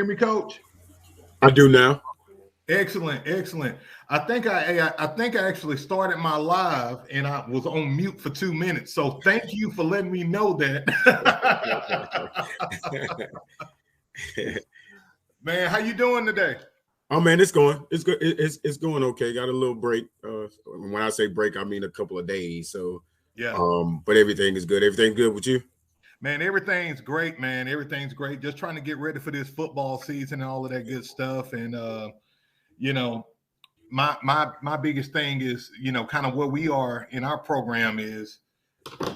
Hear me, Coach? I do now. Excellent, excellent. I think I actually started my live and I was on mute for 2 minutes. So thank you for letting me know that. Man, how you doing today? Oh man, it's going. It's good. It's going okay. Got a little break. When I say break, I mean a couple of days. So Yeah. But everything is good. Everything good with you? Man, everything's great, man. Everything's great. Just trying to get ready for this football season and all of that good stuff. And you know, my biggest thing is, kind of where we are in our program is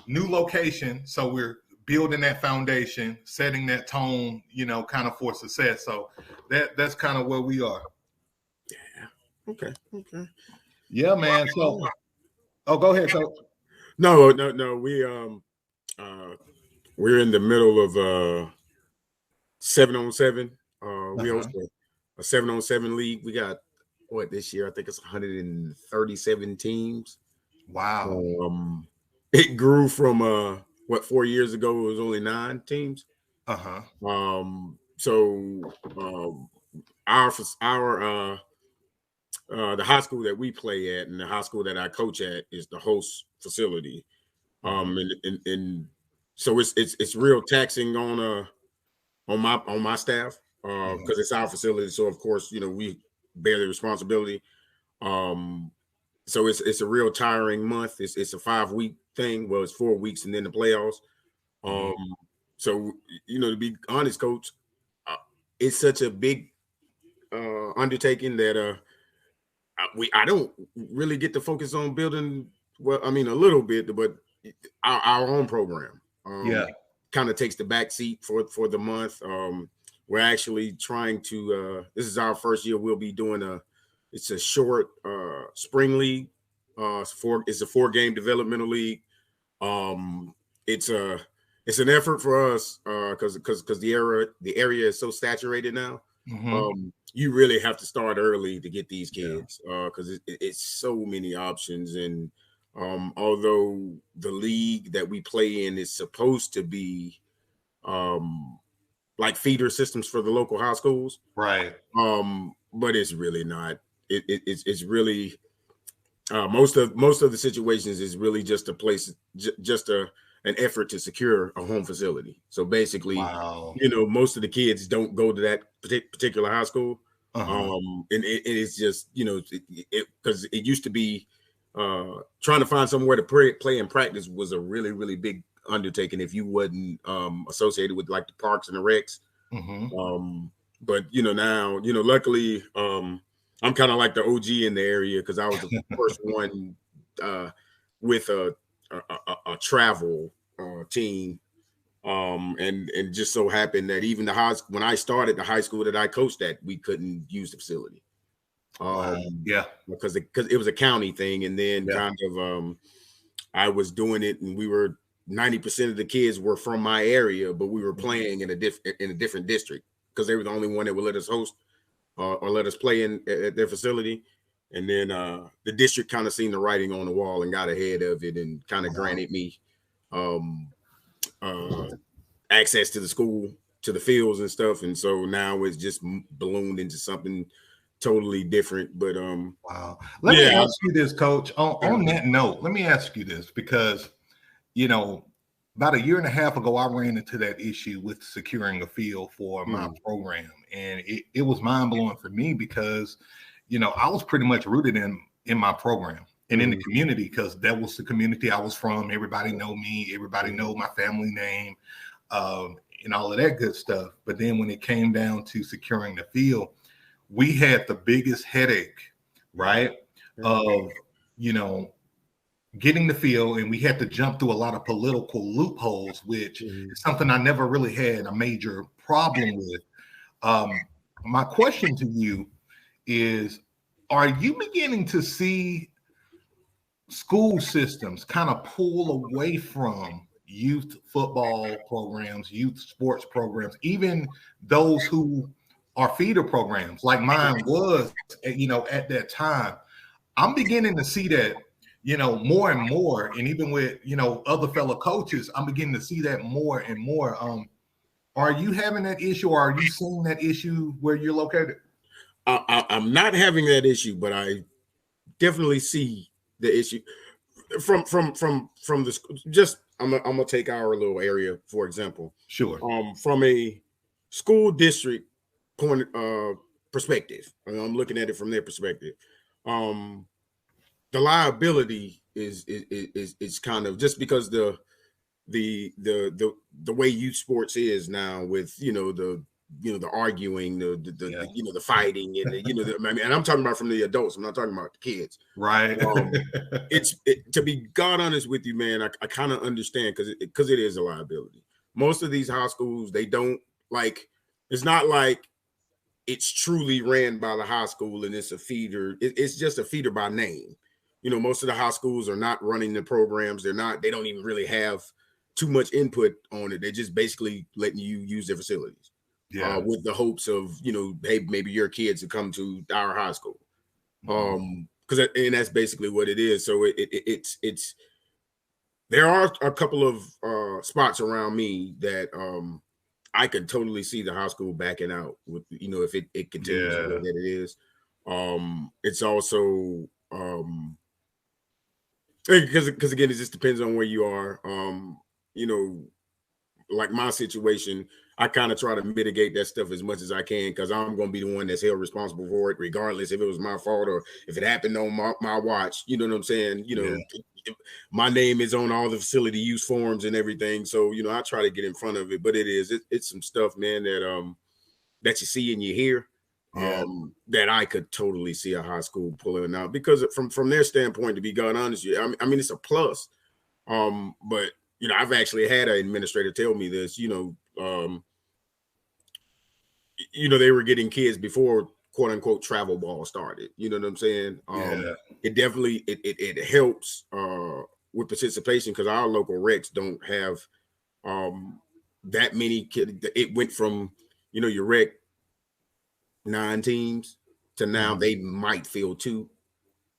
new location. So we're building that foundation, setting that tone, kind of for success. So that's kind of where we are. Yeah. Okay. Yeah, man. So, go ahead, Coach. No. We're in the middle of 7-on-7. We host a 7-on-7 league. We got this year? I think it's 137 teams. Wow. It grew from 4 years ago it was only 9 teams. So our the high school that we play at and the high school that I coach at is the host facility. And so it's real taxing on my staff because it's our facility. So of course, we bear the responsibility. So it's a real tiring month. It's a 5-week thing. Well, it's 4 weeks and then the playoffs. So to be honest, Coach, it's such a big undertaking that I don't really get to focus on building. Well, I mean a little bit, but our own program. Kind of takes the back seat for the month. We're actually trying to. This is our first year. We'll be doing it's a short spring league. It's a 4-game developmental league. It's an effort for us because the area is so saturated now. You really have to start early to get these kids because it's so many options. And although the league that we play in is supposed to be like feeder systems for the local high schools, right? But it's really not. It's really most of the situations is really just a place, an effort to secure a home facility. So basically, most of the kids don't go to that particular high school, and it's just because it used to be trying to find somewhere to play and practice was a really, really big undertaking if you wasn't associated with like the parks and the recs. But now luckily I'm kind of like the OG in the area because I was the first one with a travel team, and just so happened that even when I started the high school that I coached at, we couldn't use the facility. Because it was a county thing, and then kind of I was doing it, and we were 90% of the kids were from my area, but we were playing in a different district because they were the only one that would let us host or let us play at their facility. And then the district kind of seen the writing on the wall and got ahead of it and kind of granted me access to the school, to the fields and stuff. And so now it's just ballooned into something totally different. But wow. Let me ask you this, Coach. On that note, let me ask you this because about a year and a half ago, I ran into that issue with securing a field for my program, and it was mind blowing for me because I was pretty much rooted in my program and in the community because that was the community I was from. Everybody know me. Everybody know my family name, and all of that good stuff. But then when it came down to securing the field, we had the biggest headache, right? Of getting the field, and we had to jump through a lot of political loopholes, which is something I never really had a major problem with. My question to you is, are you beginning to see school systems kind of pull away from youth football programs, youth sports programs, even those who are feeder programs like mine was, at that time? I'm beginning to see that, more and more, and even with, other fellow coaches, I'm beginning to see that more and more. Are you having that issue, or are you seeing that issue where you're located? I'm not having that issue, but I definitely see the issue from the just. I'm gonna take our little area for example. Sure. From a school district point perspective, I'm looking at it from their perspective. The liability is kind of just because the way youth sports is now with the arguing, the fighting, and and I'm talking about from the adults. I'm not talking about the kids. Right. To be God honest with you, man, I kind of understand because it is a liability. Most of these high schools, they don't like. It's not like it's truly ran by the high school and it's a feeder. It's just a feeder by name. Most of the high schools are not running the programs. They don't even really have too much input on it. They're just basically letting you use their facilities. Yeah. With the hopes of, hey, maybe your kids will come to our high school. Because that's basically what it is. So it's there are a couple of spots around me that I could totally see the high school backing out with, if it continues the way that it is. It's also because again, it just depends on where you are. Like my situation, I kind of try to mitigate that stuff as much as I can because I'm going to be the one that's held responsible for it, regardless if it was my fault or if it happened on my watch. You know what I'm saying? My name is on all the facility use forms and everything. So, I try to get in front of it, but it's some stuff, man, that you see and you hear that I could totally see a high school pulling out because from their standpoint, to be God honest, I mean, it's a plus. But I've actually had an administrator tell me this, they were getting kids before quote unquote travel ball started. You know what I'm saying? It definitely, it helps with participation because our local recs don't have that many kids. It went from, your rec 9 teams to now they might field 2.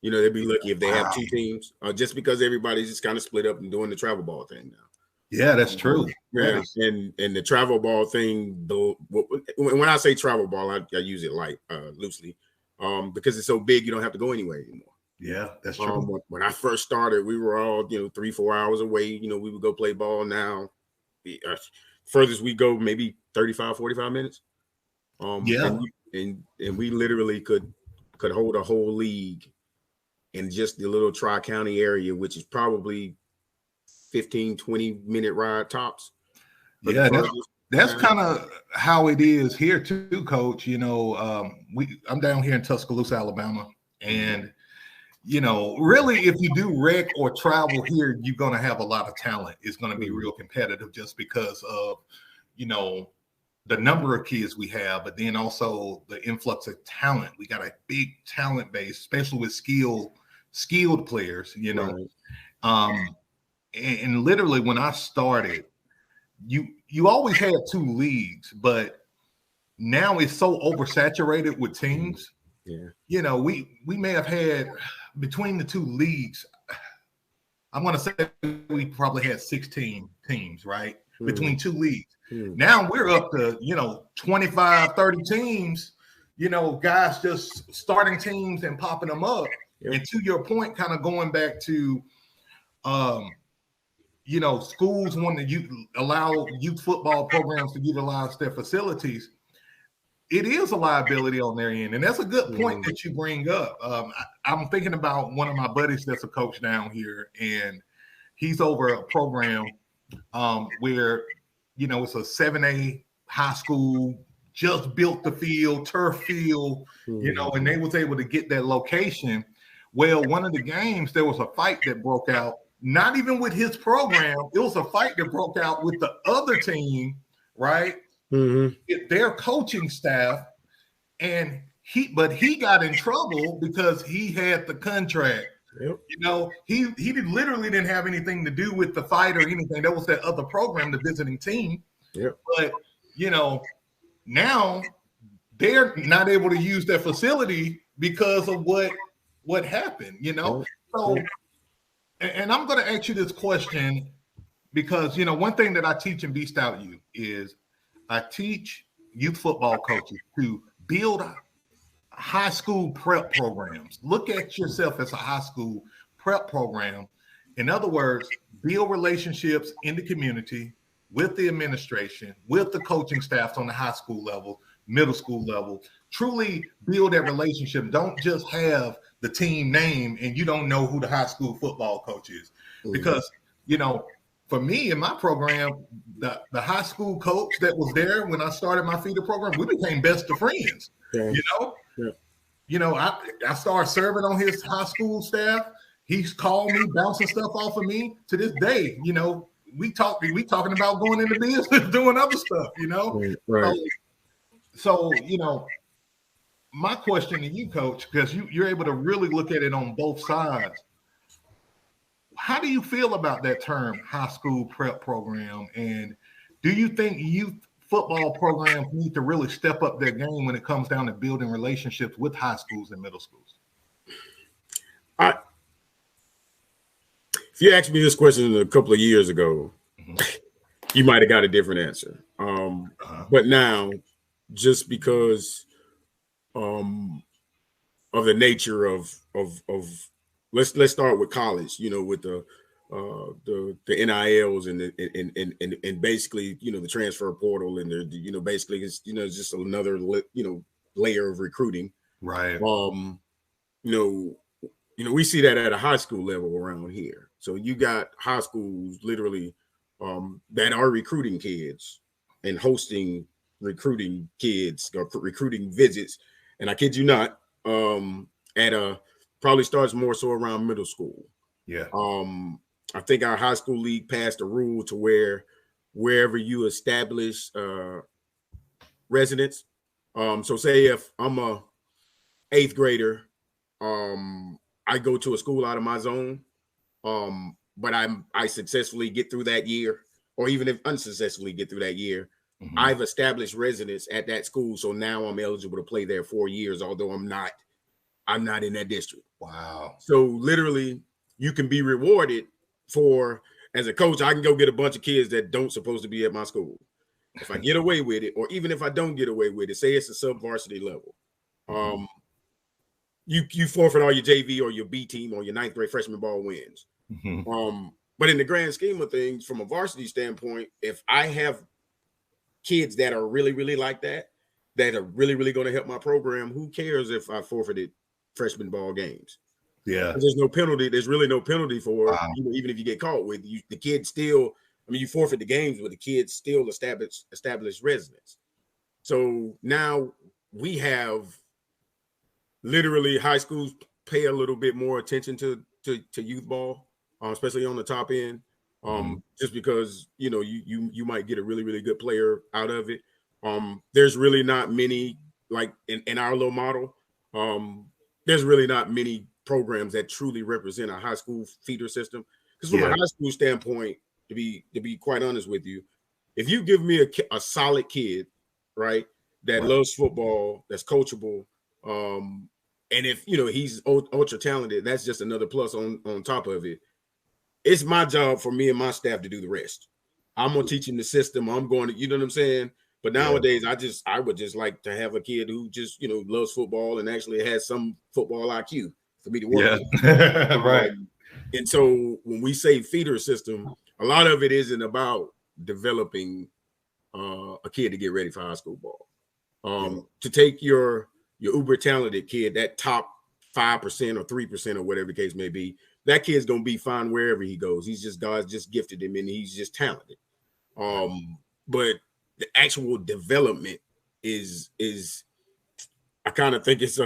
They'd be lucky if they have 2 teams, just because everybody's just kind of split up and doing the travel ball thing now. Yeah, that's true. Yeah, and the travel ball thing, when I say travel ball, I use it like loosely, because it's so big you don't have to go anywhere anymore. Yeah, that's true. When I first started, we were all 3-4 hours away. We would go play ball. Now, furthest we go maybe 35-45 minutes. And we literally could hold a whole league in just the little Tri-County area, which is probably 15-20 minute ride tops. Yeah, that's kind of how it is here too, Coach. I'm down here in Tuscaloosa, Alabama, and really, if you do rec or travel here, you're going to have a lot of talent. It's going to be real competitive just because of the number of kids we have, but then also the influx of talent. We got a big talent base, especially with skilled players. And literally when I started, you always had 2 leagues, but now it's so oversaturated with teams. Yeah. We may have had between the 2 leagues, I'm going to say we probably had 16 teams, right? Between 2 leagues. Now we're up to, 25, 30 teams, guys just starting teams and popping them up. And to your point, kind of going back to, schools want to allow youth football programs to utilize their facilities. It is a liability on their end. And that's a good point that you bring up. I'm thinking about one of my buddies that's a coach down here, and he's over a program where, it's a 7A high school, just built the field, turf field, and they was able to get that location. Well, one of the games, there was a fight that broke out, not even with his program. It was a fight that broke out with the other team, right? Their coaching staff, and he got in trouble because he had the contract. He literally didn't have anything to do with the fight or anything. That was that other program, the visiting team. But now they're not able to use their facility because of what happened. So, and I'm going to ask you this question because one thing that I teach in BeastOut You is I teach youth football coaches to build high school prep programs. Look at yourself as a high school prep program. In other words, build relationships in the community with the administration, with the coaching staffs on the high school level, middle school level. Truly build that relationship. Don't just have the team name and you don't know who the high school football coach is. Because, you know, for me in my program, the high school coach that was there when I started my feeder program, we became best of friends. Yeah. You know? Yeah. You know, I started serving on his high school staff. He's called me, bouncing stuff off of me to this day. You know, we talking about going into business, doing other stuff, you know? Right. So, you know, my question to you, Coach, because you're able to really look at it on both sides. How do you feel about that term, high school prep program? And do you think youth football programs need to really step up their game when it comes down to building relationships with high schools and middle schools? If you asked me this question a couple of years ago, you might have got a different answer. But now, just because of the nature of let's start with college, you know, with the NILs and basically, you know, the transfer portal and the, you know, basically it's, you know, it's just another, you know, layer of recruiting. Right. You know, we see that at a high school level around here. So you got high schools literally that are recruiting kids and hosting recruiting kids or recruiting visits. And I kid you not, probably starts more so around middle school. Yeah. I think our high school league passed a rule to where wherever you establish residence. So say if I'm a 8th grader, I go to a school out of my zone, but I successfully get through that year, or even if unsuccessfully get through that year, I've established residence at that school. So now I'm eligible to play there 4 years, although I'm not in that district. Wow. So literally you can be rewarded for, as a coach, I can go get a bunch of kids that don't supposed to be at my school. If I get away with it, or even if I don't get away with it, say it's a sub-varsity level, you forfeit all your JV or your B team or your 9th grade freshman ball wins. But in the grand scheme of things, from a varsity standpoint, if I have kids that are really, really like that are really, really going to help my program, who cares if I forfeited freshman ball games? Yeah. There's no penalty. There's really no penalty for, you know, even if you get caught with you, the kid still, I mean, you forfeit the games, but the kids still establish residence. So now we have literally high schools pay a little bit more attention to youth ball, especially on the top end, just because, you know, you might get a really, really good player out of it. There's really not many, like in our little model, there's really not many programs that truly represent a high school feeder system. Because from a high school standpoint, to be quite honest with you, if you give me a solid kid, right, that loves football, that's coachable, and if, you know, he's ultra talented, that's just another plus on top of it. It's my job for me and my staff to do the rest. I'm going to teach him the system. I'm going to, you know what I'm saying? But nowadays, I would just like to have a kid who just, you know, loves football and actually has some football IQ for me to work with. Right. And so when we say feeder system, a lot of it isn't about developing a kid to get ready for high school ball. To take your uber talented kid, that top 5% or 3% or whatever the case may be, that kid's gonna be fine wherever he goes. God's just gifted him and he's just talented. But the actual development is I kind of think it's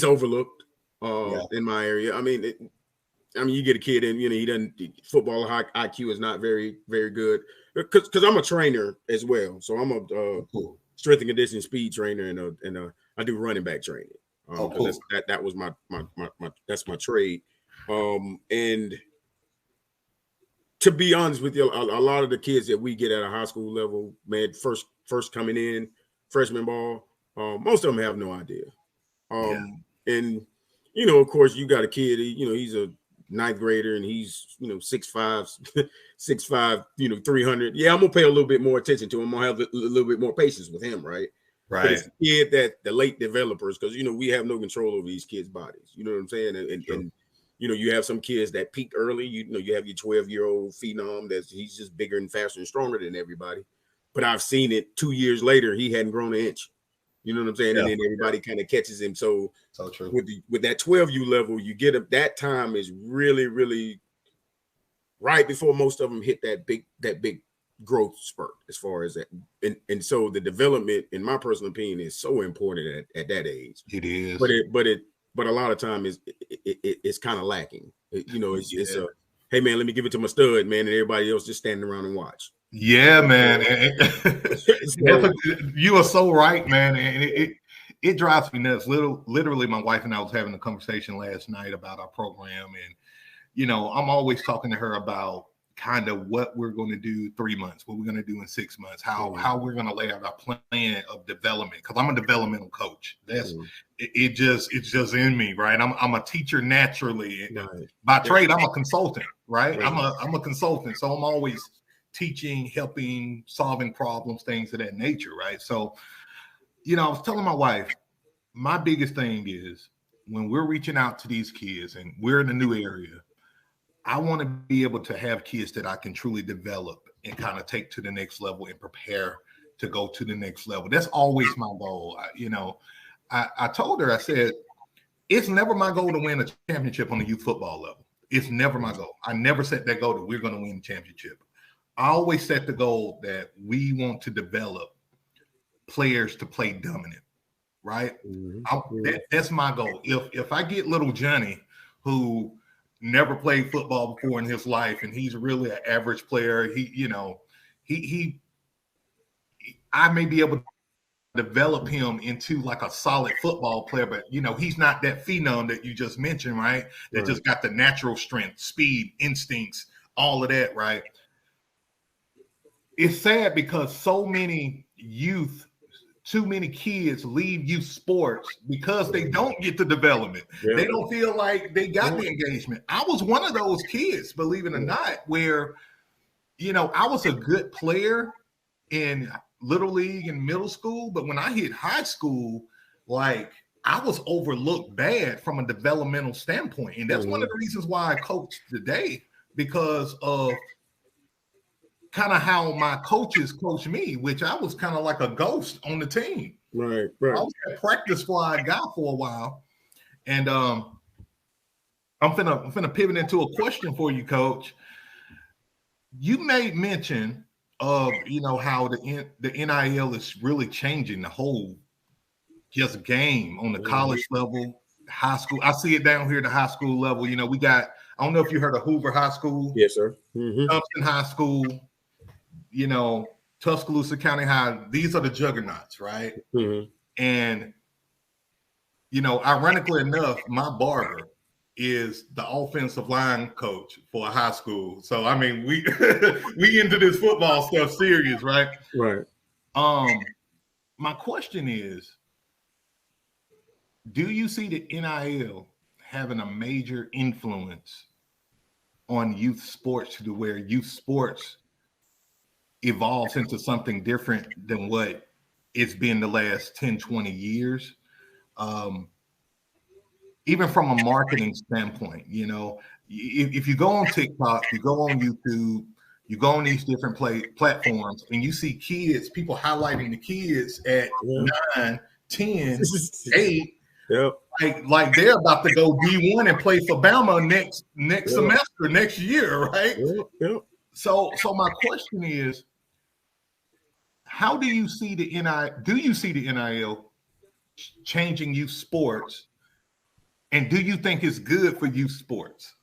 overlooked in my area. I mean, you get a kid and, you know, he doesn't, football IQ is not very, very good, because I'm a trainer as well. So I'm a strength and conditioning speed trainer and I do running back training. That was my that's my trade. And to be honest with you, a lot of the kids that we get at a high school level, man, first coming in, freshman ball, most of them have no idea. And, you know, of course, you got a kid, you know, he's a ninth grader and he's 6'5", 6'5", 300. Yeah, I'm gonna pay a little bit more attention to him. I'm gonna have a little bit more patience with him, right? Right. But it's the kid that the late developers, because we have no control over these kids' bodies. You know what I'm saying? And you have some kids that peak early. You have your 12-year-old phenom he's just bigger and faster and stronger than everybody. But I've seen it 2 years later, he hadn't grown an inch. You know what I'm saying? Yeah. And then everybody kind of catches him. So true. With that 12U level, you get up. That time is really, really right before most of them hit that big growth spurt as far as that. And so the development, in my personal opinion, is so important at that age. It is. But a lot of time it's kind of lacking. It's a, hey man, let me give it to my stud, man, and everybody else just standing around and watch. Yeah, man. You are so right, man. And it drives me nuts. Literally, my wife and I was having a conversation last night about our program. And, I'm always talking to her about kind of what we're going to do 3 months, what we're going to do in 6 months, how we're going to lay out our plan of development. Because I'm a developmental coach. It's just in me, right? I'm a teacher naturally. Right. By trade, I'm a consultant, right? I'm a consultant. So I'm always teaching, helping, solving problems, things of that nature, right? So, I was telling my wife, my biggest thing is when we're reaching out to these kids and we're in a new area, I want to be able to have kids that I can truly develop and kind of take to the next level and prepare to go to the next level. That's always my goal. I told her, I said, it's never my goal to win a championship on the youth football level. It's never my goal. I never set that goal that we're going to win the championship. I always set the goal that we want to develop players to play dominant, right? That's my goal. If I get little Johnny, who never played football before in his life, and he's really an average player, I may be able to develop him into like a solid football player, but he's not that phenom that you just mentioned, right? That just got the natural strength, speed, instincts, all of that, right? It's sad because so many too many kids leave youth sports because they don't get the development. Yeah. They don't feel like they got the engagement. I was one of those kids, believe it or not, where, I was a good player in Little League and middle school, but when I hit high school, like I was overlooked bad from a developmental standpoint. And that's one of the reasons why I coach today, because of kind of how my coaches coach me, which I was kind of like a ghost on the team. Right. I was a practice squad guy for a while. And I'm finna pivot into a question for you, Coach. You made mention of, how the NIL is really changing the whole just game on the college level, high school. I see it down here at the high school level. We got, I don't know if you heard of Hoover High School. Yes, sir. Thompson High School, Tuscaloosa County High. These are the juggernauts, right? And, ironically enough, my barber is the offensive line coach for a high school. So, I mean, we into this football stuff serious, right? Right. My question is, do you see the NIL having a major influence on youth sports to where youth sports evolves into something different than what it's been the last 10, 20 years? Even from a marketing standpoint, if you go on TikTok, you go on YouTube, you go on these different platforms, and you see kids, people highlighting the kids at 9, 10, 8, like they're about to go D1 and play for Bama next semester, next year, right? So my question is, how do you see the NIL? Do you see the NIL changing youth sports? And do you think it's good for youth sports?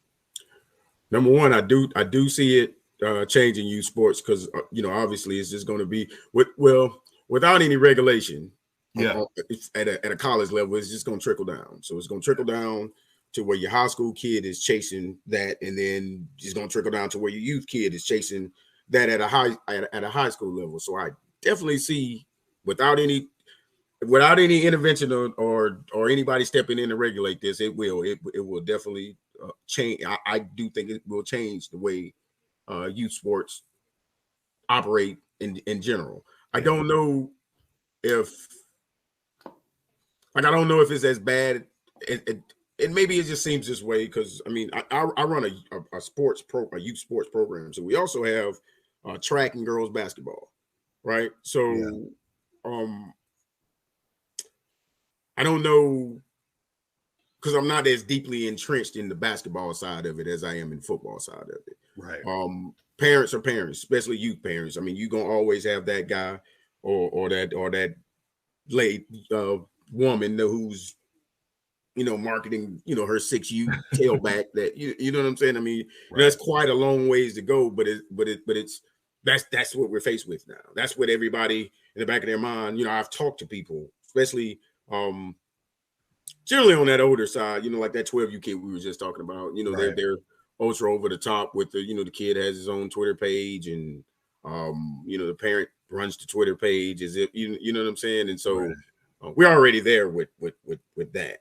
Number one, I do see it changing youth sports because obviously it's just going to be without any regulation. At a college level, it's just going to trickle down. So it's going to trickle down to where your high school kid is chasing that, and then it's going to trickle down to where your youth kid is chasing that at a high school level. So I definitely see without any intervention or anybody stepping in to regulate this, it will definitely change. I do think it will change the way youth sports operate in general. I don't know if I don't know if it's as bad. And maybe it just seems this way because I mean I run a youth sports program, so we also have track and girls basketball, right? So I don't know because I'm not as deeply entrenched in the basketball side of it as I am in football side of it. Right. Parents are parents, especially youth parents. I mean, you're gonna always have that guy or that late woman who's marketing her 6U tailback that you know what I'm saying. I mean, that's quite a long ways to go, but it's that's what we're faced with now. That's what everybody in the back of their mind. I've talked to people, especially generally on that older side, like that 12U kid we were just talking about. They're ultra over the top with the kid has his own Twitter page, and the parent runs the Twitter page as if you know what I'm saying. And so we're already there with that.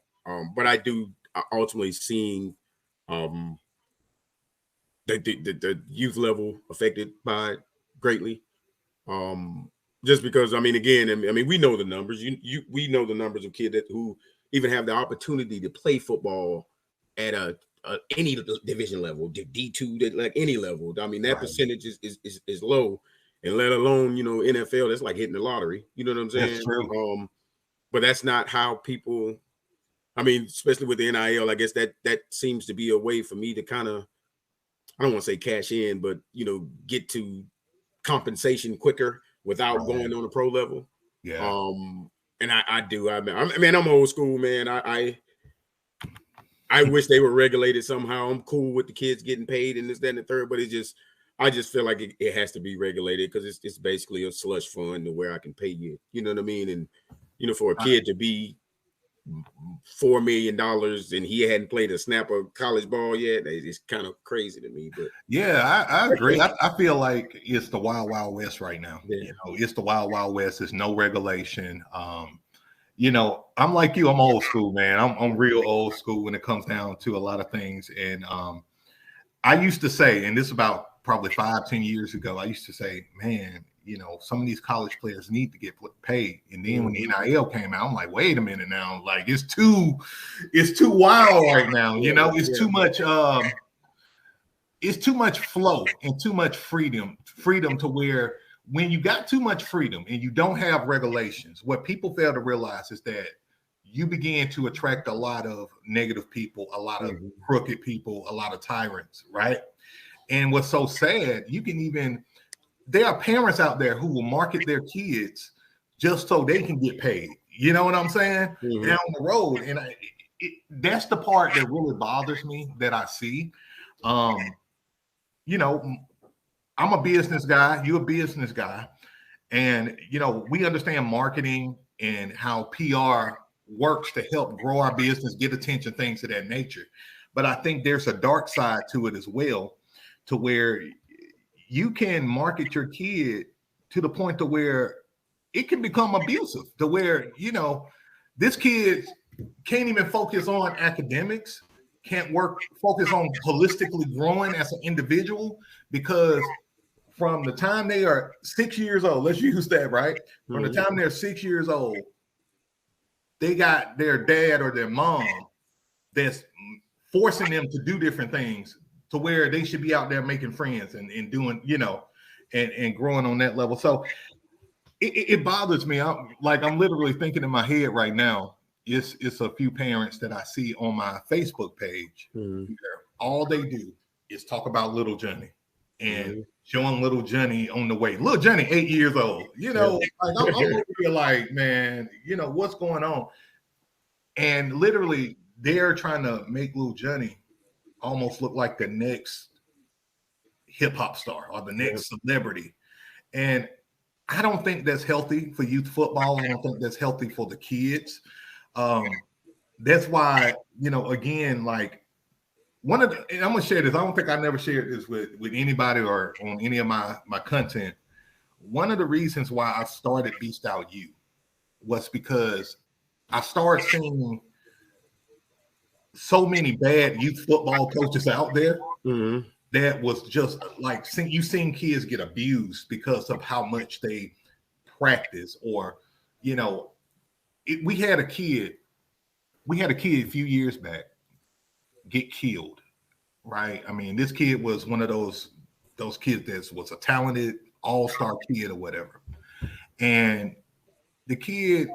But I do ultimately seeing the youth level affected by it greatly. Just because we know the numbers. We know the numbers of kids who even have the opportunity to play football at any division level, D2, like any level. I mean, that percentage is low, and let alone NFL. That's like hitting the lottery. You know what I'm saying? That's true. But that's not how people. I mean, especially with the NIL, I guess that seems to be a way for me to kind of, I don't want to say cash in, but get to compensation quicker without going on a pro level. Yeah. And I do. I'm old school, man. I wish they were regulated somehow. I'm cool with the kids getting paid and this, that, and the third, but I just feel like it has to be regulated because it's basically a slush fund to where I can pay you. You know what I mean? And for a kid to be $4 million and he hadn't played a snap of college ball yet, it's kind of crazy to me. But yeah, I agree. I feel like it's the wild west right now. It's the wild west. There's no regulation. I'm like you. I'm old school, man. I'm real old school when it comes down to a lot of things. And I used to say, and this is about probably 5-10 years ago, I used to say, man, some of these college players need to get paid. And then when the NIL came out, I'm like, wait a minute now, like it's too wild right now. It's too much. It's too much flow and too much freedom to where when you got too much freedom and you don't have regulations, what people fail to realize is that you begin to attract a lot of negative people, a lot of crooked people, a lot of tyrants, right? And what's so sad, there are parents out there who will market their kids just so they can get paid. You know what I'm saying? Down the road. And that's the part that really bothers me that I see. I'm a business guy. You're a business guy. And, we understand marketing and how PR works to help grow our business, get attention, things of that nature. But I think there's a dark side to it as well, to where you can market your kid to the point to where it can become abusive, to where, this kid can't even focus on academics, can't focus on holistically growing as an individual, because from the time they are 6 years old, let's use that, right? From the time they're 6 years old, they got their dad or their mom that's forcing them to do different things to where they should be out there making friends and doing, and growing on that level. So it bothers me. I'm literally thinking in my head right now, it's a few parents that I see on my Facebook page. All they do is talk about little Johnny and showing little Johnny on the way. Little Johnny, 8 years old. I'm over here like, man, what's going on? And literally, they're trying to make little Johnny almost look like the next hip hop star or the next celebrity. And I don't think that's healthy for youth football. I don't think that's healthy for the kids. That's why, again, like and I'm going to share this. I don't think I never shared this with anybody or on any of my content. One of the reasons why I started BeastOut You was because I started seeing so many bad youth football coaches out there that was just like you seen kids get abused because of how much they practice, or we had a kid a few years back get killed, right? I mean, this kid was one of those kids that was a talented all-star kid or whatever, and the kid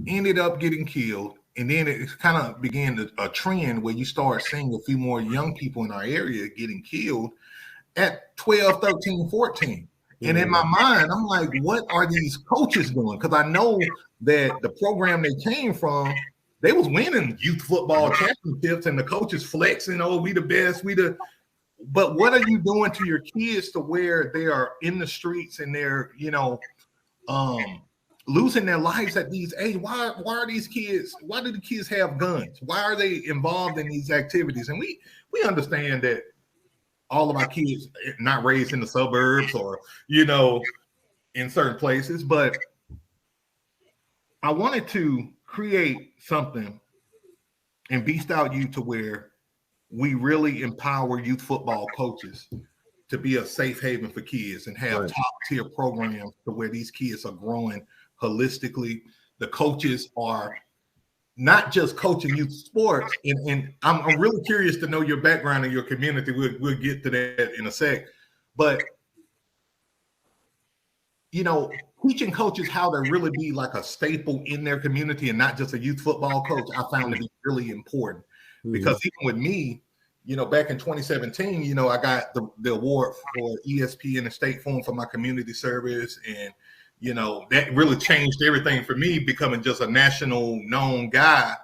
ended up getting killed. And then it kind of began a trend where you start seeing a few more young people in our area getting killed at 12, 13, 14. And in my mind, I'm like, what are these coaches doing? Because I know that the program they came from, they was winning youth football championships, and the coaches flexing, oh, we the best, but what are you doing to your kids to where they are in the streets and they're, losing their lives at these age? Why are these kids, why do the kids have guns? Why are they involved in these activities? And we understand that all of our kids not raised in the suburbs or, in certain places, but I wanted to create something and BeastOut you to where we really empower youth football coaches to be a safe haven for kids and have top tier programs to where these kids are growing holistically. The coaches are not just coaching youth sports, and I'm really curious to know your background and your community. We'll get to that in a sec, but teaching coaches how to really be like a staple in their community and not just a youth football coach, I found to be really important. Because even with me, back in 2017, I got the award for ESPN and State Farm for my community service, and that really changed everything for me, becoming just a national known guy,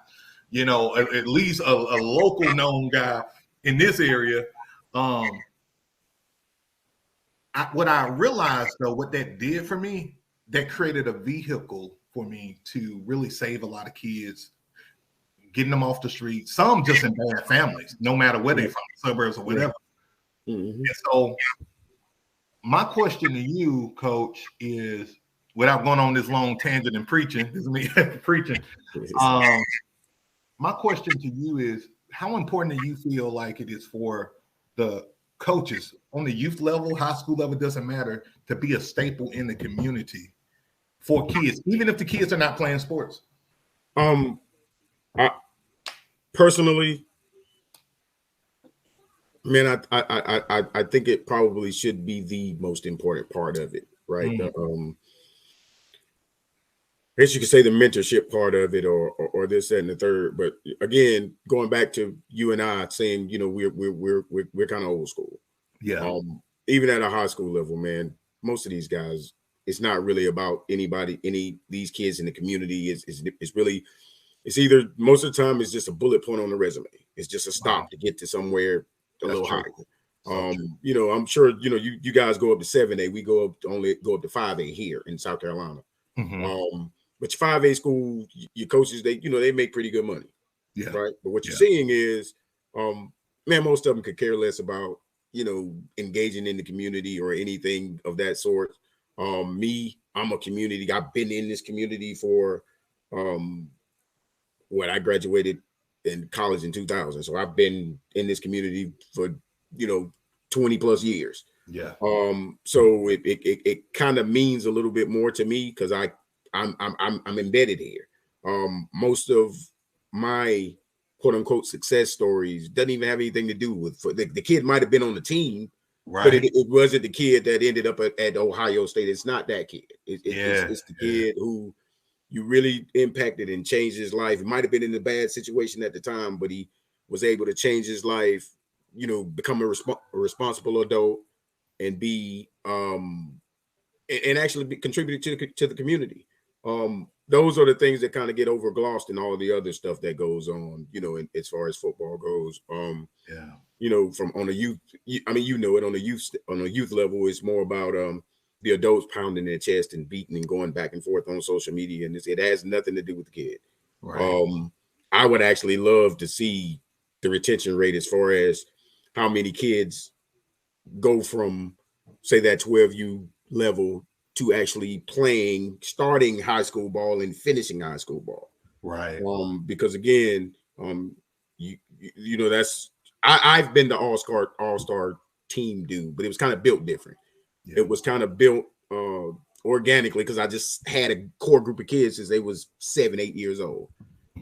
at least a local known guy in this area. What I realized, though, what that did for me, that created a vehicle for me to really save a lot of kids, getting them off the street, some just in bad families, no matter where they're from, suburbs or whatever. And so my question to you, Coach, is, without going on this long tangent and preaching, this is me preaching. My question to you is, how important do you feel like it is for the coaches on the youth level, high school level, doesn't matter, to be a staple in the community for kids, even if the kids are not playing sports? I personally, man, I think it probably should be the most important part of it, right? I guess you could say the mentorship part of it, or this, that, and the third. But again, going back to you and I saying, we're kind of old school. Yeah. Even at a high school level, man, most of these guys, it's not really about these kids in the community. It's really, it's either, most of the time, it's just a bullet point on the resume. It's just a stop to get to somewhere a little higher. I'm sure, you guys go up to 7A. We only go up to 5A here in South Carolina. But your 5A school, your coaches, they make pretty good money. Yeah. Right. But what you're seeing is, man, most of them could care less about, engaging in the community or anything of that sort. Me, I'm a community. I've been in this community for, I graduated in college in 2000. So I've been in this community for, 20 plus years. Yeah. So it kind of means a little bit more to me because I'm embedded here. Most of my quote unquote success stories doesn't even have anything to do with the kid might have been on the team, right? But it wasn't the kid that ended up at Ohio State. It's not that kid. It's the kid who you really impacted and changed his life. He might have been in a bad situation at the time, but he was able to change his life, become a responsible adult and be and actually contributed to the community. Those are the things that kind of get overglossed in all the other stuff that goes on, as far as football goes. From on a youth, on a youth level, it's more about the adults pounding their chest and beating and going back and forth on social media, and it has nothing to do with the kid. Right. I would actually love to see the retention rate as far as how many kids go from, say, that 12U level to actually starting high school ball and finishing high school ball. Right. Because again, you know, that's I've been the all-star team dude, but it was kind of built different. Yeah. It was kind of built organically because I just had a core group of kids since they was 7, 8 years old.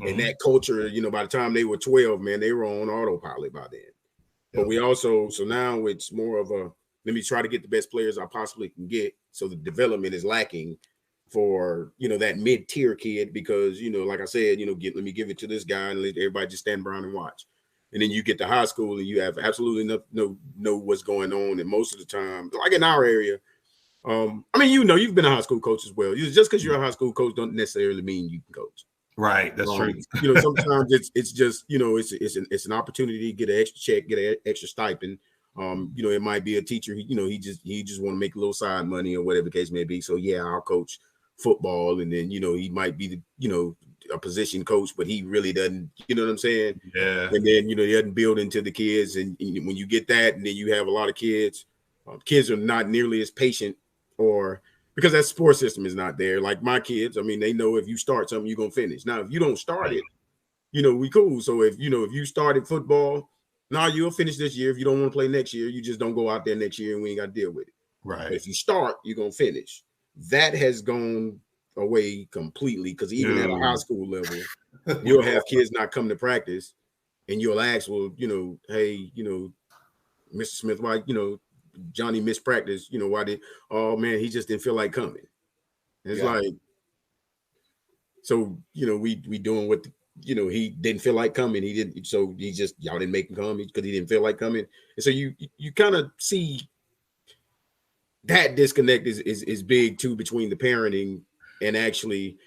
And that culture, you know, by the time they were 12, man, they were on autopilot by then. But we also, so now it's more of a, let me try to get the best players I possibly can get. So the development is lacking for, you know, that mid-tier kid because, you know, like I said, you know, let me give it to this guy and let everybody just stand around and watch. And then you get to high school and you have absolutely know what's going on. And most of the time, like in our area, I mean, you know, you've been a high school coach as well. Just because you're a high school coach don't necessarily mean you can coach. Right, that's true. You know, sometimes it's just, you know, it's an opportunity to get an extra check, get an extra stipend. You know, it might be a teacher, you know, he just want to make a little side money or whatever the case may be. So yeah, I'll coach football, and then, you know, he might be the, you know, a position coach, but he really doesn't, you know what I'm saying? Yeah. And then, you know, he doesn't build into the kids, and when you get that, and then you have a lot of kids, kids are not nearly as patient, or because that support system is not there. Like my kids, I mean, they know if you start something, you're gonna finish. Now, if you don't start it, you know, we cool. So if you started football, now you'll finish this year. If you don't want to play next year, you just don't go out there next year and we ain't got to deal with it. Right. But if you start, you're gonna finish. That has gone away completely because even at a high school level, you'll have kids not come to practice and you'll ask, well, you know, hey, you know, Mr. Smith, why, you know, Johnny missed practice, you know, why did, oh man, he just didn't feel like coming. And it's like, so, you know, we doing what, you know, he didn't feel like coming. He didn't, so he just, y'all didn't make him come because he didn't feel like coming. And so you kind of see that disconnect is big too between the parenting and actually,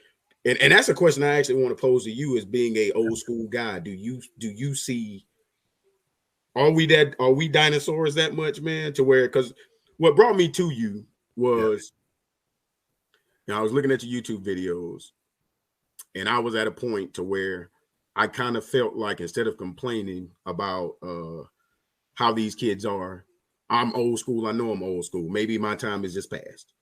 and that's a question I actually want to pose to you as being a old school guy. Do you see, are we dinosaurs that much, man? To where, because what brought me to you was, you know, I was looking at your YouTube videos, and I was at a point to where I kind of felt like instead of complaining about how these kids are, I'm old school. I know I'm old school. Maybe my time is just past.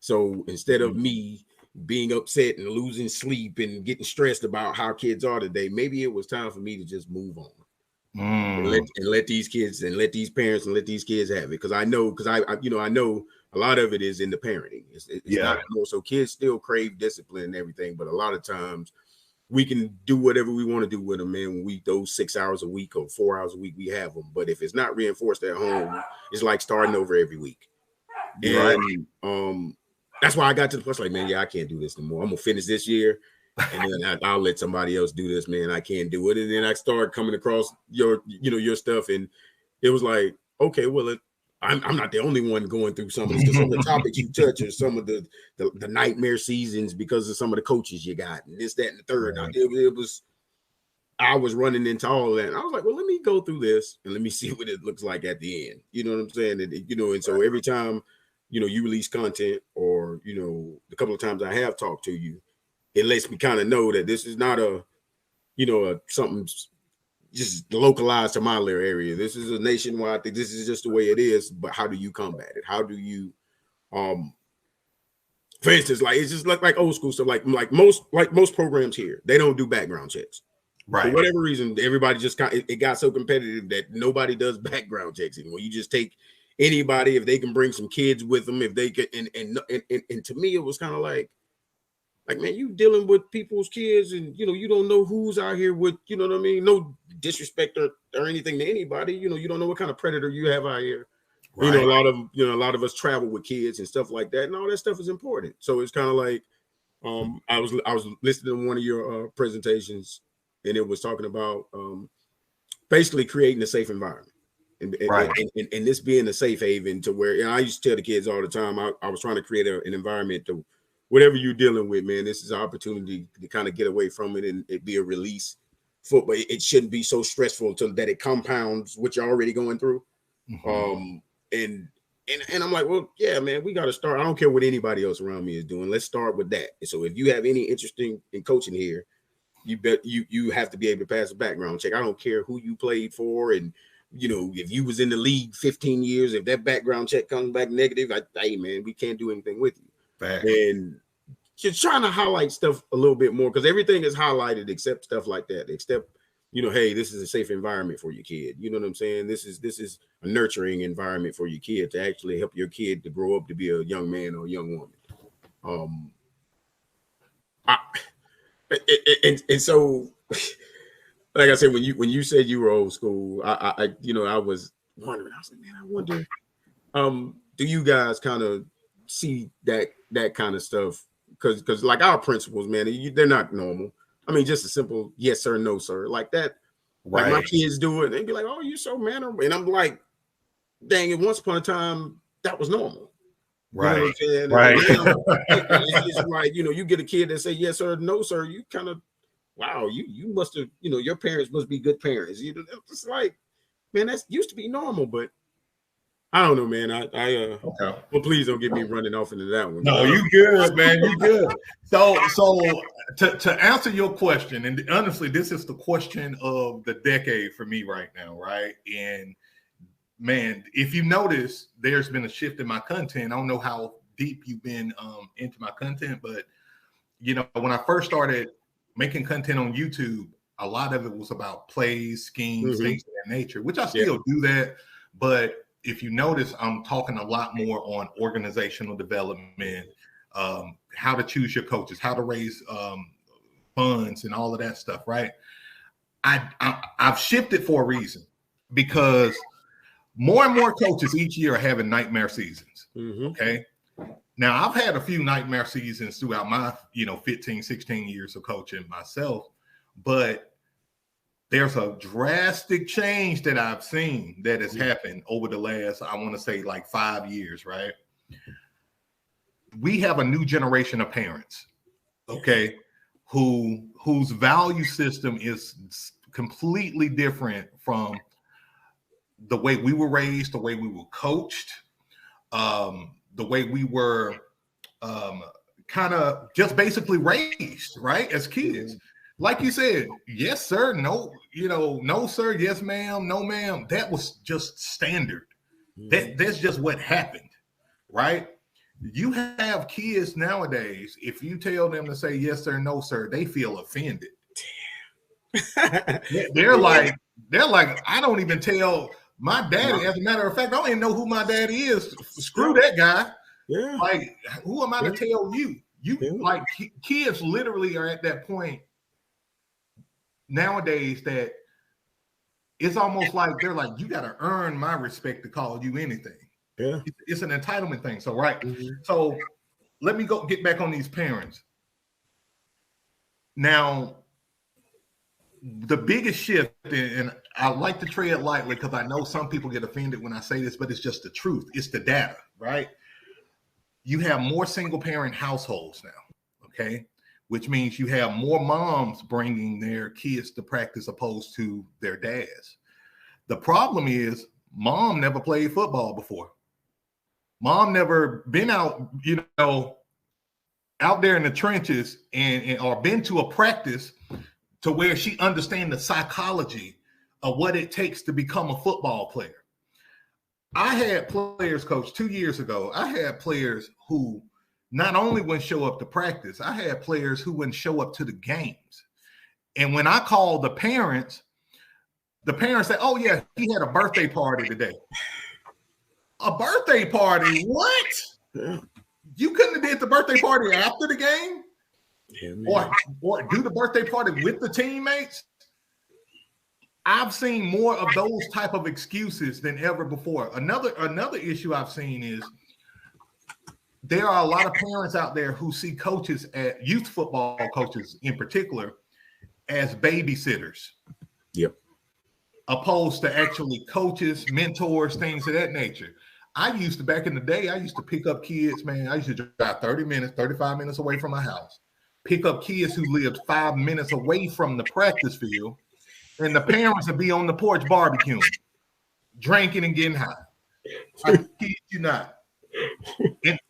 So instead of me being upset and losing sleep and getting stressed about how kids are today, maybe it was time for me to just move on. And let these kids and let these parents and let these kids have it, because I know a lot of it is in the parenting. It's not more so kids still crave discipline and everything, but a lot of times we can do whatever we want to do with them, man. When those 6 hours a week or 4 hours a week, we have them. But if it's not reinforced at home, it's like starting over every week. And that's why I got to the point like, man, I can't do this anymore. I'm gonna finish this year. And then I'll let somebody else do this, man. I can't do it. And then I started coming across your stuff, and it was like, okay, well, I'm not the only one going through some of this, because some of the topics you touch are some of the nightmare seasons because of some of the coaches you got, and this, that, and the third. Right. I was running into all of that, and I was like, well, let me go through this and let me see what it looks like at the end. You know what I'm saying? And so every time, you release content, or, the couple of times I have talked to you, it lets me kind of know that this is not something just localized to my little area. This is a nationwide thing. This is just the way it is. But how do you combat it? How do you, for instance, like, it's just like old school stuff. Like most programs here, they don't do background checks. Right. For whatever reason, everybody just it got so competitive that nobody does background checks anymore. You just take anybody if they can bring some kids with them. If they could, and to me, it was kind of like, man, you dealing with people's kids, and you don't know who's out here with, you know what I mean? No disrespect or anything to anybody. You don't know what kind of predator you have out here. Right. A lot of us travel with kids and stuff like that, and all that stuff is important. So it's kind of like, I was listening to one of your presentations, and it was talking about basically creating a safe environment, and this being a safe haven to where, I used to tell the kids all the time, I was trying to create an environment to, whatever you're dealing with, man, this is an opportunity to kind of get away from it and it be a release. But it shouldn't be so stressful that it compounds what you're already going through. Mm-hmm. And I'm like, well, yeah, man, we got to start. I don't care what anybody else around me is doing. Let's start with that. And so if you have any interest in coaching here, you have to be able to pass a background check. I don't care who you played for, and if you was in the league 15 years, if that background check comes back negative, hey, man, we can't do anything with you. Back. And just trying to highlight stuff a little bit more, because everything is highlighted except stuff like that, except hey, this is a safe environment for your kid. You know what I'm saying? This is a nurturing environment for your kid to actually help your kid to grow up to be a young man or a young woman. And so, like I said, when you said you were old school, I was wondering. I was like, man, I wonder, do you guys kind of see that kind of stuff? Because like our principles, man, they're not normal. I mean, just a simple yes sir, no sir, like that. Right. Like my kids do it, they'd be like, "Oh, you're so mannerable," and I'm like, "Dang it! Once upon a time, that was normal." Right. You know right. It's like, you get a kid that say yes sir, no sir, you kind of, wow, you must have, your parents must be good parents. It's like, man, that used to be normal, but I don't know, man. Okay. Well, please don't get me running off into that one. No, you good, man. You good. So to answer your question, and honestly, this is the question of the decade for me right now, right? And man, if you notice, there's been a shift in my content. I don't know how deep you've been into my content, but when I first started making content on YouTube, a lot of it was about plays, schemes, things of that nature, which I still do that, but if you notice, I'm talking a lot more on organizational development, how to choose your coaches, how to raise funds and all of that stuff, right? I've shifted for a reason, because more and more coaches each year are having nightmare seasons, okay? Now, I've had a few nightmare seasons throughout my, 15, 16 years of coaching myself, but there's a drastic change that I've seen that has happened over the last, I want to say, like 5 years, right? We have a new generation of parents, okay, whose value system is completely different from the way we were raised, the way we were coached, the way we were kind of just basically raised, right, as kids. Like you said, yes, sir, no, no, sir, yes, ma'am, no, ma'am. That was just standard. That's just what happened, right? You have kids nowadays, if you tell them to say yes, sir, no, sir, they feel offended. They're like, I don't even tell my daddy. As a matter of fact, I don't even know who my daddy is. Screw that guy. Yeah. Like, who am I to tell you? Like, kids literally are at that point nowadays that it's almost like they're like, you got to earn my respect to call you anything. Yeah, it's an entitlement thing. So so let me get back on these parents. Now, the biggest shift, and I like to tread lightly because I know some people get offended when I say this, but it's just the truth. It's the data, right? You have more single parent households now, okay? Which means you have more moms bringing their kids to practice opposed to their dads. The problem is mom never played football before. Mom never been out, out there in the trenches and or been to a practice to where she understands the psychology of what it takes to become a football player. I had players, coach, 2 years ago. I had players who not only wouldn't show up to practice, I had players who wouldn't show up to the games. And when I called the parents said, "Oh yeah, he had a birthday party today." A birthday party? What? Yeah. You couldn't have did the birthday party after the game? Yeah, or do the birthday party with the teammates? I've seen more of those type of excuses than ever before. Another issue I've seen is there are a lot of parents out there who see coaches, at youth football coaches in particular, as babysitters. Yep. Opposed to actually coaches, mentors, things of that nature. Back in the day, I used to pick up kids, man. I used to drive 30 minutes, 35 minutes away from my house, pick up kids who lived 5 minutes away from the practice field, and the parents would be on the porch barbecuing, drinking and getting high. I kid you not.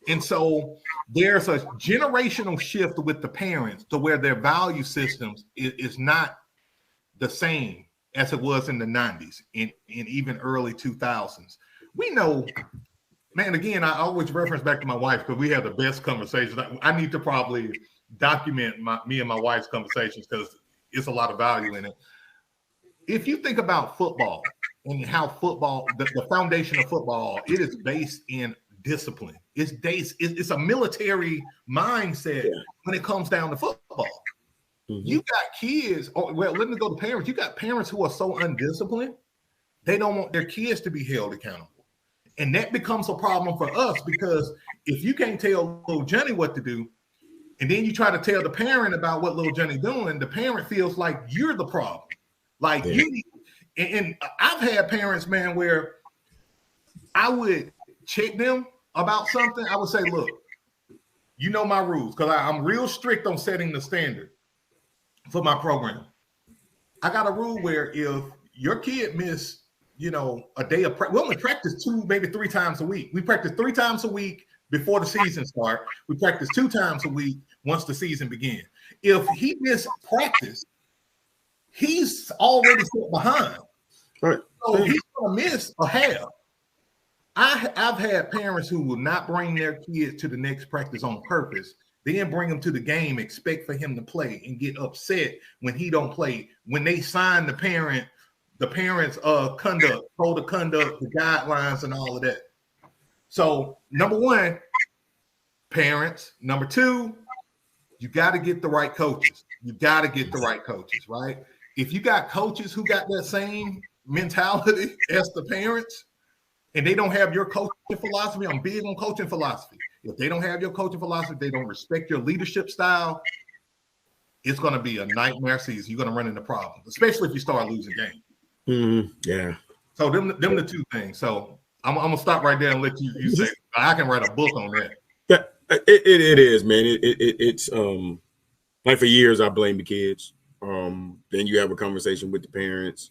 And so there's a generational shift with the parents to where their value systems is not the same as it was in the 90s and even early 2000s. We know, man, again, I always reference back to my wife because we have the best conversations. I need to probably document me and my wife's conversations because it's a lot of value in it. if you think about football and how football, the foundation of football, it is based in discipline. It's a military mindset when it comes down to football. You got kids, well, let me go to parents. You got parents who are so undisciplined, they don't want their kids to be held accountable. And that becomes a problem for us because if you can't tell little Johnny what to do, and then you try to tell the parent about what little Johnny doing, the parent feels like you're the problem. Like and I've had parents, man, where I would check them about something. I would say, look, you know my rules, because I'm real strict on setting the standard for my program. I got a rule where if your kid miss, a day of practice, we only practice 2, maybe 3 times a week. We practice 3 times a week before the season starts. We practice 2 times a week once the season begins. If he missed practice, he's already set behind. Right. So he's going to miss a half. I've had parents who will not bring their kids to the next practice on purpose, then bring them to the game, expect for him to play, and get upset when he don't play. When they sign the parents' conduct, code of conduct, the guidelines, and all of that. So, number 1, parents. Number 2, you got to get the right coaches. You got to get the right coaches, right? If you got coaches who got that same mentality as the parents, and they don't have your coaching philosophy, I'm big on coaching philosophy. If they don't have your coaching philosophy, they don't respect your leadership style, it's going to be a nightmare season. You're going to run into problems, especially if you start losing games. Yeah. So them the 2 things. So I'm going to stop right there and let you say, I can write a book on that. Yeah, it is, man. It's like for years I blamed the kids. Then you have a conversation with the parents.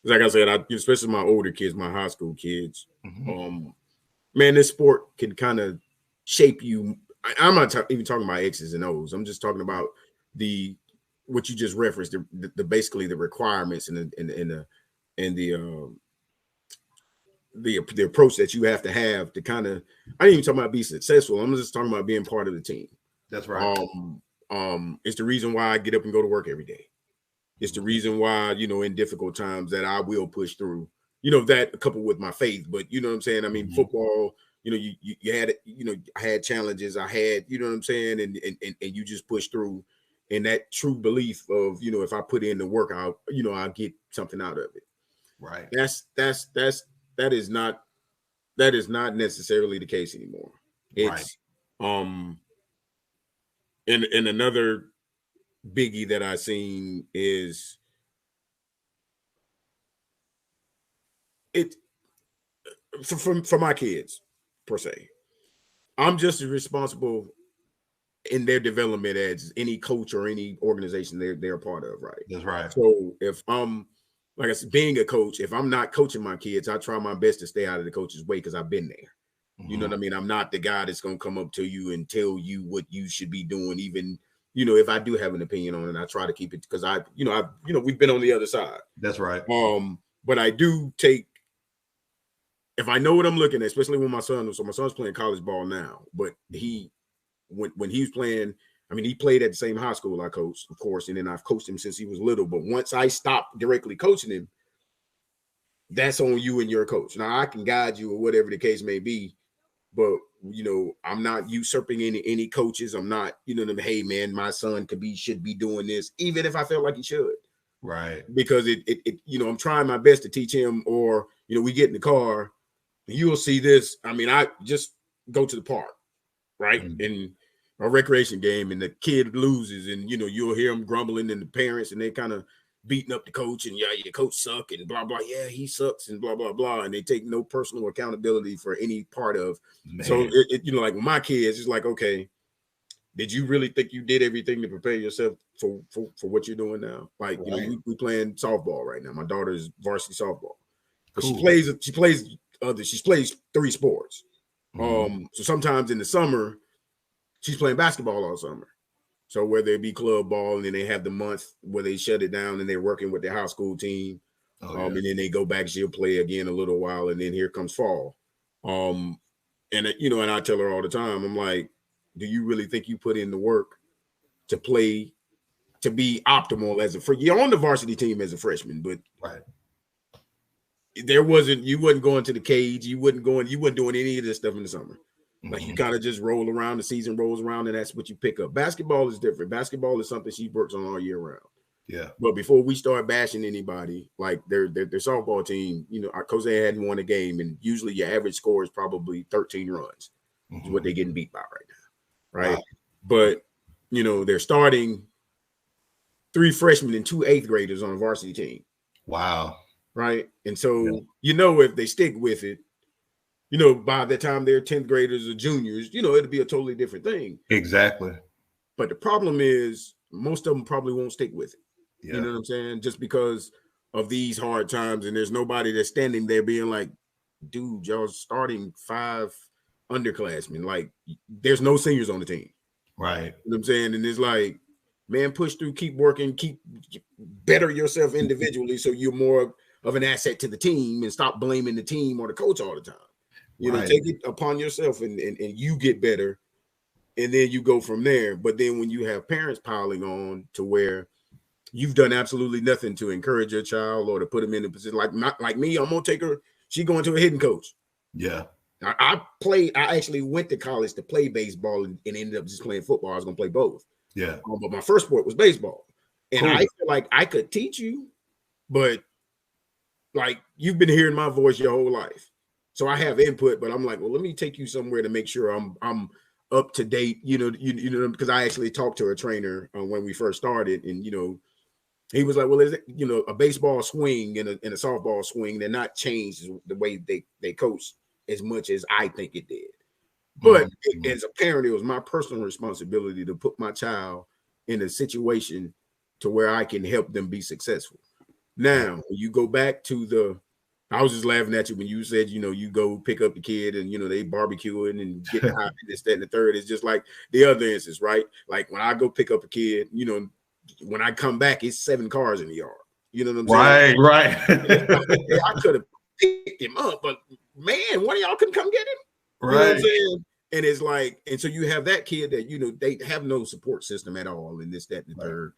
Like I said, especially my older kids, my high school kids. Man, this sport can kind of shape you. I'm not even talking about X's and O's. I'm just talking about what you just referenced, the basically the requirements and the approach that you have to kind of. I ain't even talking about be successful. I'm just talking about being part of the team. That's right. It's the reason why I get up and go to work every day. It's the reason why, in difficult times that I will push through, that coupled with my faith. But you know what I'm saying? I mean, football, you had, I had challenges. I had, you know what I'm saying? And you just push through. And that true belief of, if I put in the work, I'll get something out of it. Right. That is not necessarily the case anymore. It's, and another biggie that I seen is it for my kids per se. I'm just as responsible in their development as any coach or any organization they're a part of, right? That's right. So if I'm like I said, being a coach, if I'm not coaching my kids, I try my best to stay out of the coach's way because I've been there. You know what I mean? I'm not the guy that's gonna come up to you and tell you what you should be doing, even if I do have an opinion on it, I try to keep it because we've been on the other side. That's right. But I do take, if I know what I'm looking at, especially when my son's playing college ball now, but when he was playing, I mean, he played at the same high school I coached, of course, and then I've coached him since he was little. But once I stopped directly coaching him, that's on you and your coach. Now I can guide you or whatever the case may be, but I'm not usurping any coaches. I'm not, hey man, my son should be doing this, even if I feel like he should. Right. Because I'm trying my best to teach him, or, we get in the car, you'll see this. I mean, I just go to the park, right? And a recreation game, and the kid loses, and you'll hear them grumbling, and the parents, and they kind of beating up the coach, and your coach suck, and blah blah, yeah, he sucks, and blah blah blah, and they take no personal accountability for any part of. Man. So like with my kids, it's like, okay, did you really think you did everything to prepare yourself for what you're doing now? Like, right. We playing softball right now. My daughter's varsity softball, but cool. she plays 3 sports. So sometimes in the summer, she's playing basketball all summer. So whether it be club ball, and then they have the month where they shut it down and they're working with their high school team, and then they go back, she'll play again a little while, and then here comes fall. And I tell her all the time, I'm like, do you really think you put in the work to play to be optimal as you're on the varsity team as a freshman, but you wasn't going to the cage, you wasn't doing any of this stuff in the summer. Like you kind of just roll around, the season rolls around, and that's what you pick up. Basketball is different. Basketball is something she works on all year round. Yeah. But before we start bashing anybody, like their softball team, our Jose hadn't won a game, and usually your average score is probably 13 runs. Is what they're getting beat by right now. Right. Wow. But they're starting 3 freshmen and 2 8th graders on a varsity team. Wow. Right. And so if they stick with it, by the time they're 10th graders or juniors, it'll be a totally different thing. Exactly. But the problem is most of them probably won't stick with it. Yeah. You know what I'm saying? Just because of these hard times, and there's nobody that's standing there being like, dude, y'all starting 5 underclassmen. Like, there's no seniors on the team. Right. You know what I'm saying? And it's like, man, push through, keep working, keep better yourself individually so you're more of an asset to the team, and stop blaming the team or the coach all the time. Take it upon yourself and you get better, and then you go from there. But then when you have parents piling on to where you've done absolutely nothing to encourage your child or to put them in a position like me, I'm gonna take her. She going to a hitting coach. Yeah. I actually went to college to play baseball and ended up just playing football. I was gonna play both. Yeah. But my first sport was baseball. And I feel like I could teach you, but like you've been hearing my voice your whole life. So I have input, but I'm like, well, let me take you somewhere to make sure I'm up to date, because I actually talked to a trainer when we first started, and he was like, well, is it, a baseball swing and a softball swing, they're not changed the way they coach as much as I think it did. But as a parent, it was my personal responsibility to put my child in a situation to where I can help them be successful. Now, when you go back to I was just laughing at you when you said, you go pick up the kid and, they barbecuing and getting hot and this, that, and the third. It's just like the other instance, right? Like when I go pick up a kid, when I come back, it's 7 cars in the yard. You know what I'm saying? Right. I could have picked him up, but man, one of y'all couldn't come get him. Right. You know what I'm saying? And it's like, and so you have that kid that, they have no support system at all in this, that, and the third.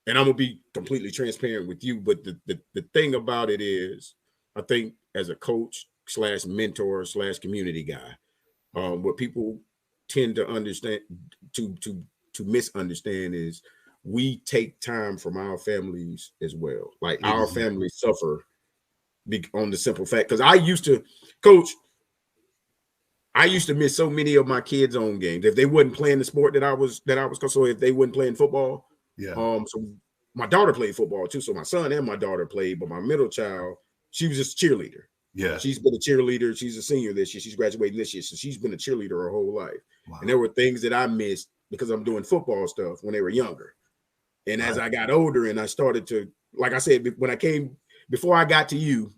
And I'm gonna be completely transparent with you, but the thing about it is, I think as a coach / mentor / community guy, what people tend to understand to misunderstand is we take time from our families as well. Like our families suffer on the simple fact, because I used to miss so many of my kids' own games if they wasn't playing the sport that I was. So if they wasn't playing football. Yeah. So my daughter played football too. So my son and my daughter played, but my middle child, she was just a cheerleader. Yeah. She's been a cheerleader. She's a senior this year. She's graduating this year. So she's been a cheerleader her whole life. Wow. And there were things that I missed because I'm doing football stuff when they were younger. And as I got older and I started to, like I said, before I got to you,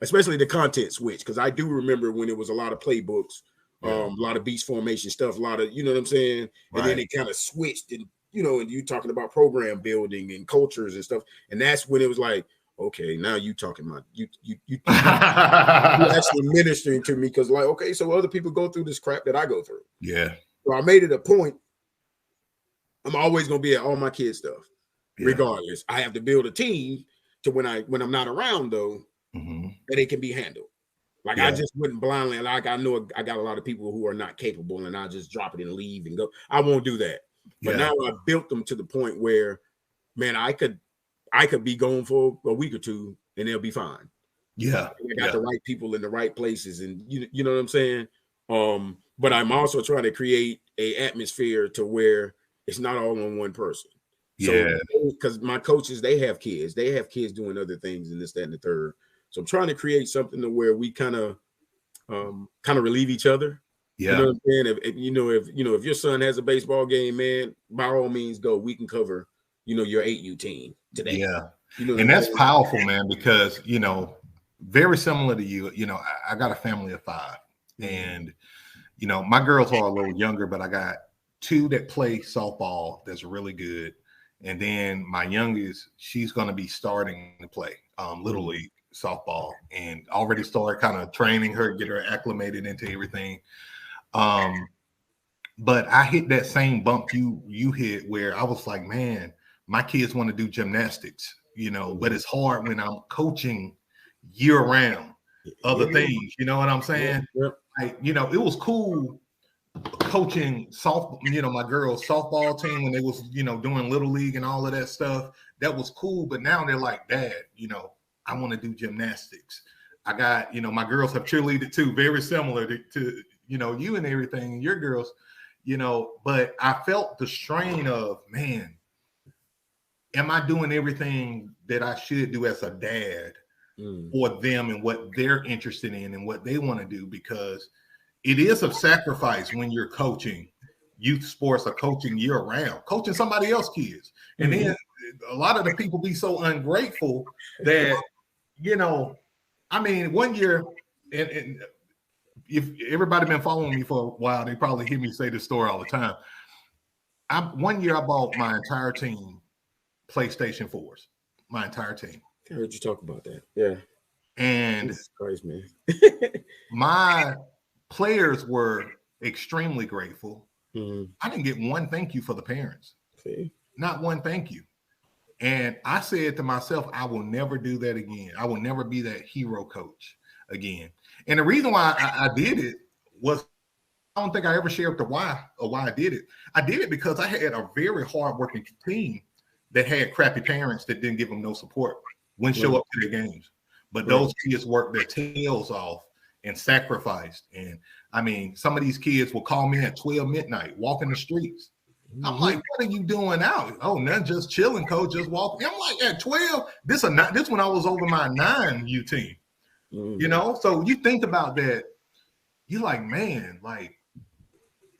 especially the content switch, because I do remember when it was a lot of playbooks, a lot of beast formation stuff, a lot of, you know what I'm saying? And then it kind of switched, and and you talking about program building and cultures and stuff. And that's when it was like, okay, now you talking about you actually ministering to me, because like, okay, so other people go through this crap that I go through. Yeah. So I made it a point. I'm always gonna be at all my kids' stuff, regardless. I have to build a team to when I'm not around though, that it can be handled. Like I just wouldn't blindly, like I know I got a lot of people who are not capable, and I just drop it and leave and go. I won't do that. But now I built them to the point where, man, I could be gone for a week or two and they'll be fine. Yeah. I got the right people in the right places, and you know what I'm saying? But I'm also trying to create a atmosphere to where it's not all on one person. So because my coaches, they have kids doing other things and this, that, and the third. So I'm trying to create something to where we kind of relieve each other. Yeah. You know what I'm saying? If your son has a baseball game, man, by all means go. We can cover, your 8U team today. Yeah. And that's powerful, man, because, very similar to you, I got a family of 5, and, my girls are a little younger, but I got 2 that play softball that's really good. And then my youngest, she's going to be starting to play Little League softball, and already started kind of training her, get her acclimated into everything. But I hit that same bump you hit where I was like, man, my kids want to do gymnastics, but it's hard when I'm coaching year round other things. You know what I'm saying? Yep. Like, it was cool coaching my girls' softball team when they was, doing little league and all of that stuff. That was cool. But now they're like, Dad, I want to do gymnastics. I got, my girls have cheerleaded too, very similar to you and everything, and your girls, but I felt the strain of, man, am I doing everything that I should do as a dad for them and what they're interested in and what they want to do? Because it is a sacrifice when you're coaching youth sports or coaching year round, coaching somebody else's kids. And then a lot of the people be so ungrateful that, one year, and if everybody been following me for a while, they probably hear me say this story all the time. One year I bought my entire team PlayStation 4s, my entire team. I heard you talk about that. Yeah. And Jesus Christ, man. my players were extremely grateful. I didn't get one thank you for the parents. See? Not one thank you. And I said to myself, I will never do that again. I will never be that hero coach again. And the reason why I did it was, I don't think I ever shared the why or why I did it. I did it because I had a very hardworking team that had crappy parents that didn't give them no support, wouldn't show up to their games. But those kids worked their tails off and sacrificed. And some of these kids will call me at 12 midnight, walking the streets. I'm like, what are you doing out? Oh, nothing, just chilling, coach, just walking. I'm like, at 12, this when I was over my 9U team. So you think about that, you're like, man, like,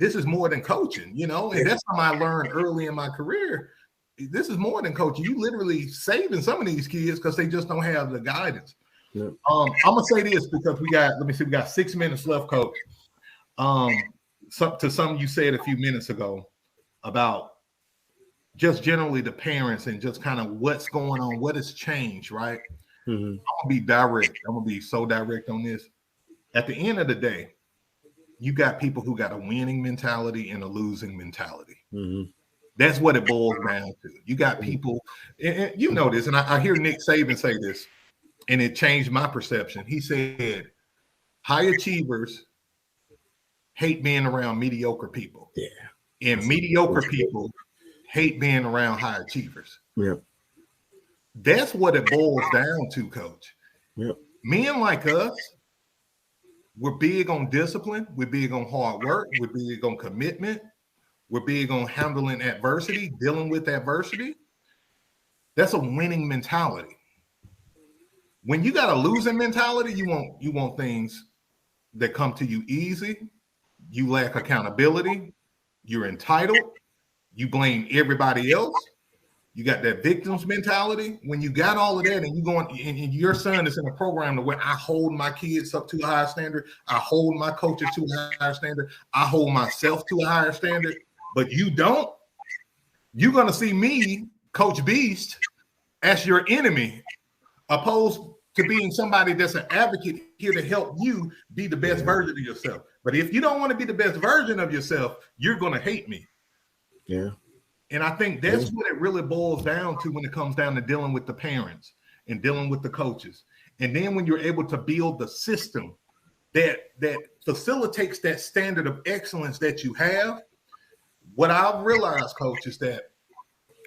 this is more than coaching, and that's something I learned early in my career. This is more than coaching. You literally saving some of these kids because they just don't have the guidance. I'm gonna say this because we got 6 minutes left, coach. To something you said a few minutes ago about just generally the parents and just kind of what's going on, what has changed, right? I'm gonna be direct. I'm gonna be so direct on this. At the end of the day, you got people who got a winning mentality and a losing mentality. That's what it boils down to. You got people, and you know this, and I hear Nick Saban say this, and it changed my perception. He said, high achievers hate being around mediocre people. Yeah. And mediocre people hate being around high achievers. Yep. That's what it boils down to, coach. Yep. Men like us, we're big on discipline. We're big on hard work. We're big on commitment. We're big on handling adversity, dealing with adversity. That's a winning mentality. When you got a losing mentality, you want things that come to you easy. You lack accountability. You're entitled. You blame everybody else. You got that victim's mentality. When you got all of that and you going, and your son is in a program to where I hold my kids up to a higher standard. I hold my coaches to a higher standard. I hold myself to a higher standard. But you don't, you're going to see me, Coach Beast, as your enemy, opposed to being somebody that's an advocate here to help you be the best version of yourself. But if you don't want to be the best version of yourself, you're going to hate me. Yeah. And I think that's what it really boils down to when it comes down to dealing with the parents and dealing with the coaches. And then when you're able to build the system that facilitates that standard of excellence that you have, what I've realized, coach, is that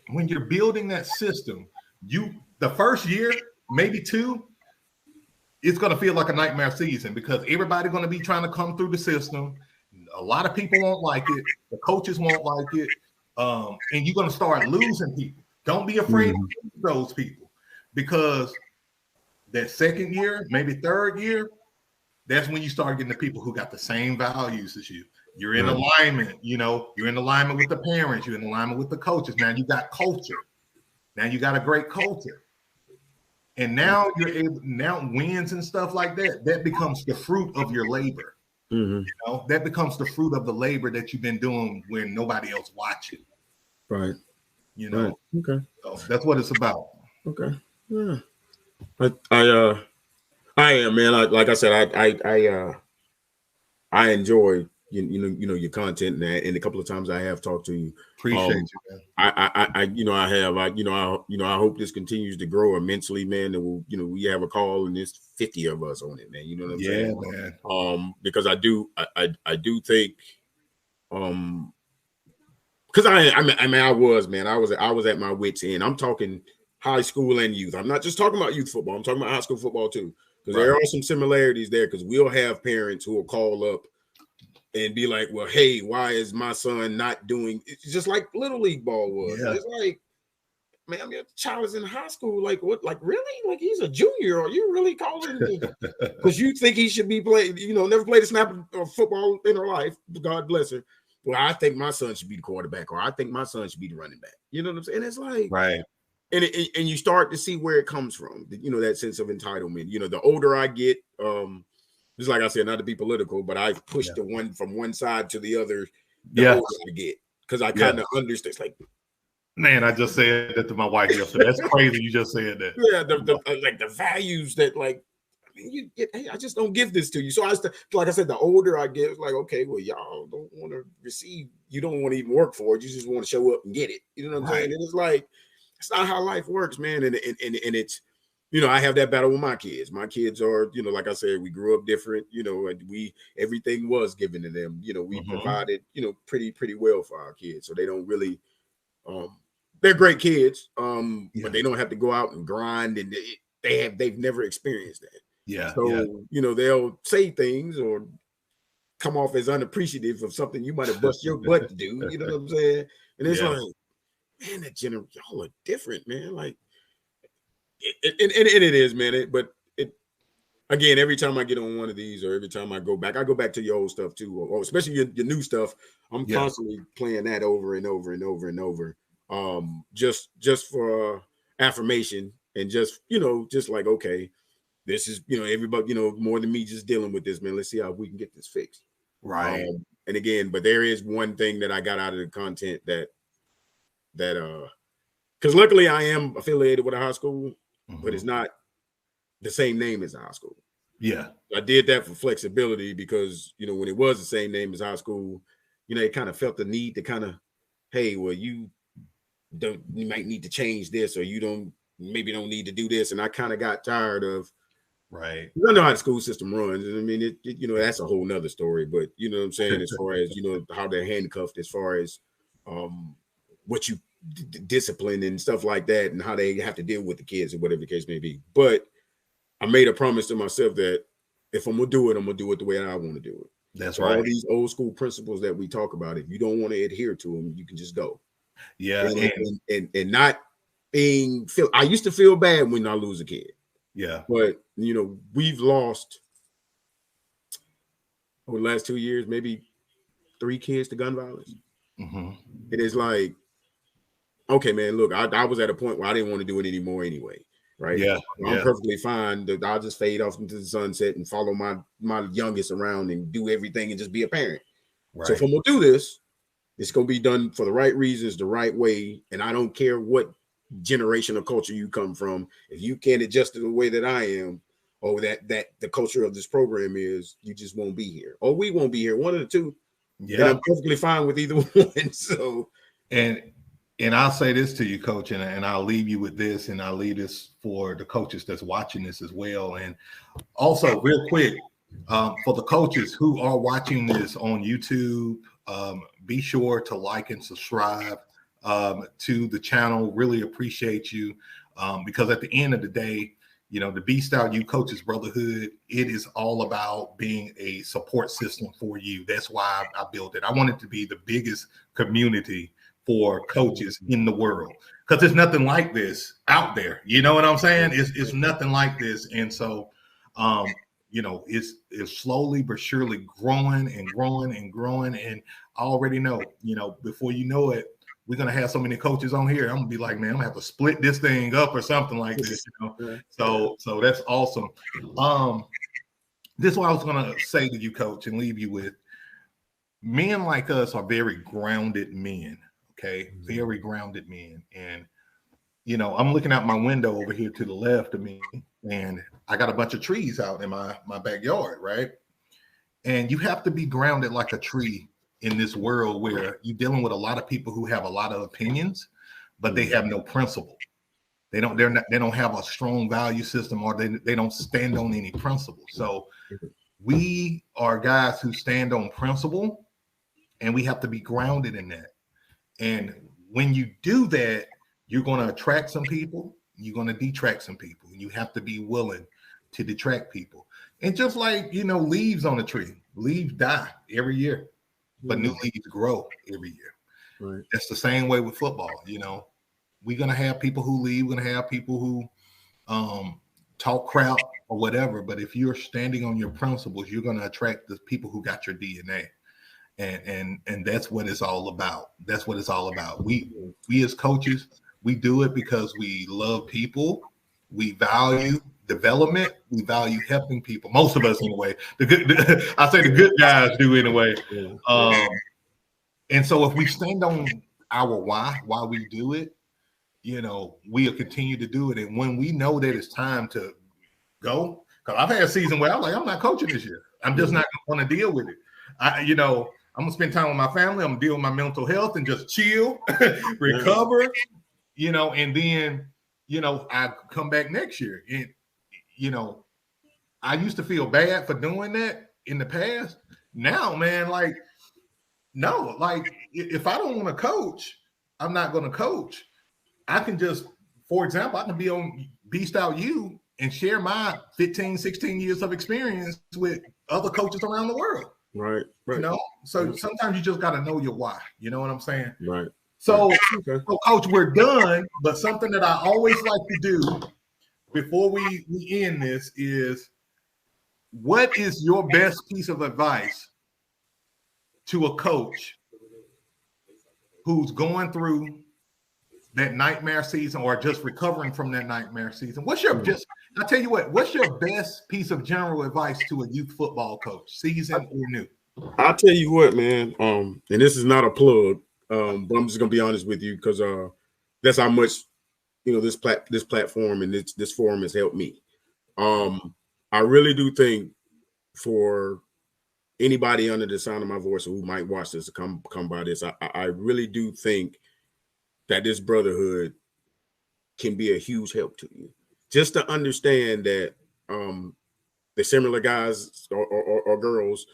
when you're building that system, the first year, maybe 2, it's going to feel like a nightmare season because everybody's going to be trying to come through the system. A lot of people won't like it. The coaches won't like it. And you're going to start losing people. Don't be afraid to lose those people because that second year, maybe third year, that's when you start getting the people who got the same values as you. You're in alignment, you're in alignment with the parents, you're in alignment with the coaches. Now you got culture. Now you got a great culture. And now now wins and stuff like that becomes the fruit of your labor. That becomes the fruit of the labor that you've been doing when nobody else watching. Right. Right. Okay. So that's what it's about. Okay. Yeah. I am, man. Like I said, I enjoy, your content and that. And a couple of times I have talked to you. Appreciate you, man. I hope this continues to grow immensely, man. And we have a call and there's 50 of us on it, man. You know what I'm saying? Man. Because I do think, because I was at my wit's end. I'm talking high school and youth. I'm not just talking about youth football. I'm talking about high school football too. Because there are some similarities there. Because we'll have parents who will call up and be like, "Well, hey, why is my son not doing?" It's just like Little League ball was. Yeah. It's like, man, your child is in high school. Like, what? Like, really? Like, he's a junior? Are you really calling me? Because you think he should be playing? Never played a snap of football in her life. God bless her. Well, I think my son should be the quarterback, or I think my son should be the running back. You know what I'm saying? It's like, right. And you start to see where it comes from. That sense of entitlement. The older I get, just like I said, not to be political, but I push the one from one side to the other. The older I get, because I kind of understand. It's like, man, I just said that to my wife yesterday. That's crazy. You just said that. Yeah, the values that I just don't give this to you. So like I said, the older I get, it's like, okay, well, y'all don't want to receive. You don't want to even work for it. You just want to show up and get it. You know what I'm saying? And it's like, it's not how life works, man. And it's, I have that battle with my kids. My kids are, like I said, we grew up different. Everything was given to them. We provided, pretty well for our kids. So they don't really, they're great kids, but they don't have to go out and grind, and they've never experienced that. So they'll say things or come off as unappreciative of something you might have bust your butt to do. You know what I'm saying? And it's like, man, y'all are different, man. Like, it is, man. But again, every time I get on one of these, or every time I go back to your old stuff too, or especially your new stuff. I'm constantly playing that over and over and over and over. Just for affirmation, and just like, okay, this is everybody more than me just dealing with this, man. Let's see how we can get this fixed. Right. And again, but there is one thing that I got out of the content that because luckily I am affiliated with a high school, but it's not the same name as a high school. Yeah, I did that for flexibility, because when it was the same name as high school, it kind of felt the need to kind of, hey, well, you might need to change this, or you maybe don't need to do this. And I kind of got tired of, I know how the school system runs. I mean, that's a whole nother story, but you know what I'm saying, as far as, how they're handcuffed, as far as what you discipline and stuff like that, and how they have to deal with the kids, or whatever the case may be. But I made a promise to myself that if I'm going to do it the way I want to do it. That's right. All these old school principles that we talk about, if you don't want to adhere to them, you can just go. Yeah. And not being I used to feel bad when I lose a kid. Yeah. But we've lost over the last 2 years, maybe 3 kids to gun violence. It is like, okay, man, look, I was at a point where I didn't want to do it anymore anyway. Right. Yeah. I'm perfectly fine. I'll just fade off into the sunset and follow my youngest around and do everything and just be a parent. Right. So if I'm gonna do this, it's gonna be done for the right reasons, the right way. And I don't care what generation or culture you come from. If you can't adjust to the way that I am, or that the culture of this program is, you just won't be here, or we won't be here. One of the two. Yeah. And I'm perfectly fine with either one. So And I'll say this to you, Coach, and I'll leave you with this, and I'll leave this for the coaches that's watching this as well. And also, real quick, for the coaches who are watching this on YouTube, be sure to like and subscribe to the channel. Really appreciate you, because at the end of the day, the BeastOut You Coaches Brotherhood, it is all about being a support system for you. That's why I built it. I want it to be the biggest community for coaches in the world, because there's nothing like this out there. You know what I'm saying? It's nothing like this. And so, it's slowly but surely growing and growing and growing. And I already know, before you know it, we're going to have so many coaches on here. I'm gonna be like, man, I'm gonna have to split this thing up or something like this, So that's awesome. This is what I was going to say to you, Coach, and leave you with. Men like us are very grounded men. Okay, very grounded men. And I'm looking out my window over here to the left of me, and I got a bunch of trees out in my backyard, right? And you have to be grounded like a tree in this world where you're dealing with a lot of people who have a lot of opinions, but they have no principle. They don't have a strong value system, or they don't stand on any principle. So we are guys who stand on principle, and we have to be grounded in that. And when you do that, you're going to attract some people, you're going to detract some people, and you have to be willing to detract people. And just like, leaves on a tree, leaves die every year, but new leaves grow every year. Right. That's the same way with football. We're going to have people who leave, we're going to have people who talk crap or whatever. But if you're standing on your principles, you're going to attract the people who got your DNA. And that's what it's all about. That's what it's all about. We as coaches, we do it because we love people. We value development. We value helping people. Most of us, anyway. I say the good guys do anyway. And so if we stand on our why we do it, we'll continue to do it. And when we know that it's time to go, because I've had a season where I'm like, I'm not coaching this year. I'm just not going to deal with it. I'm going to spend time with my family. I'm going to deal with my mental health and just chill, recover, and then, I come back next year. And, I used to feel bad for doing that in the past. Now, man, no, if I don't want to coach, I'm not going to coach. I can just, for example, I can be on BeastOut You and share my 15, 16 years of experience with other coaches around the world. Right. So sometimes you just got to know your why. You know what I'm saying? Right. So, Coach, we're done. But something that I always like to do before we end this is, what is your best piece of advice to a coach who's going through that nightmare season or just recovering from that nightmare season? What's your best piece of general advice to a youth football coach, seasoned or new? I'll tell you what, man. And this is not a plug, but I'm just gonna be honest with you, because that's how much this platform and this forum has helped me. I really do think, for anybody under the sound of my voice who might watch this come by this, I really do think that this brotherhood can be a huge help to you. Just to understand that the similar guys or girls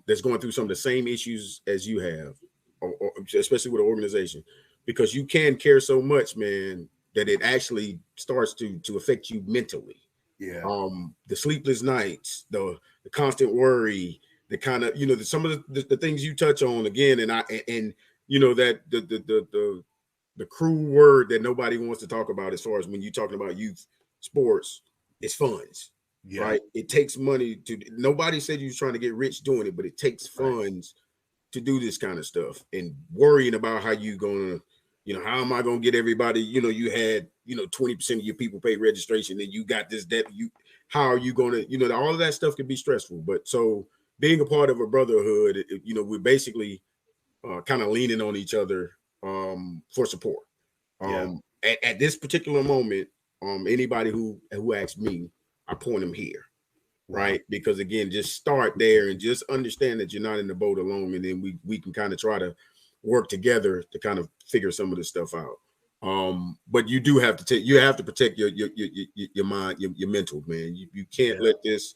that's going through some of the same issues as you have, or especially with an organization, because you can care so much, man, that it actually starts to affect you mentally. Yeah. The sleepless nights, the constant worry, the kind of, some of the things you touch on again, and that the cruel word that nobody wants to talk about as far as when you're talking about youth sports is funds. Yeah. Right? It takes money nobody said you was trying to get rich doing it, but it takes funds to do this kind of stuff, and worrying about how you gonna, how am I gonna get everybody, you had, 20% of your people pay registration, and you got this debt, how are you gonna, all of that stuff can be stressful. But so being a part of a brotherhood, we're basically kind of leaning on each other for support. At this particular moment, anybody who asks me, I point them here, right? Because again, just start there and just understand that you're not in the boat alone, and then we can kind of try to work together to kind of figure some of this stuff out. But you do have to protect your mind, your mental, man. You can't let this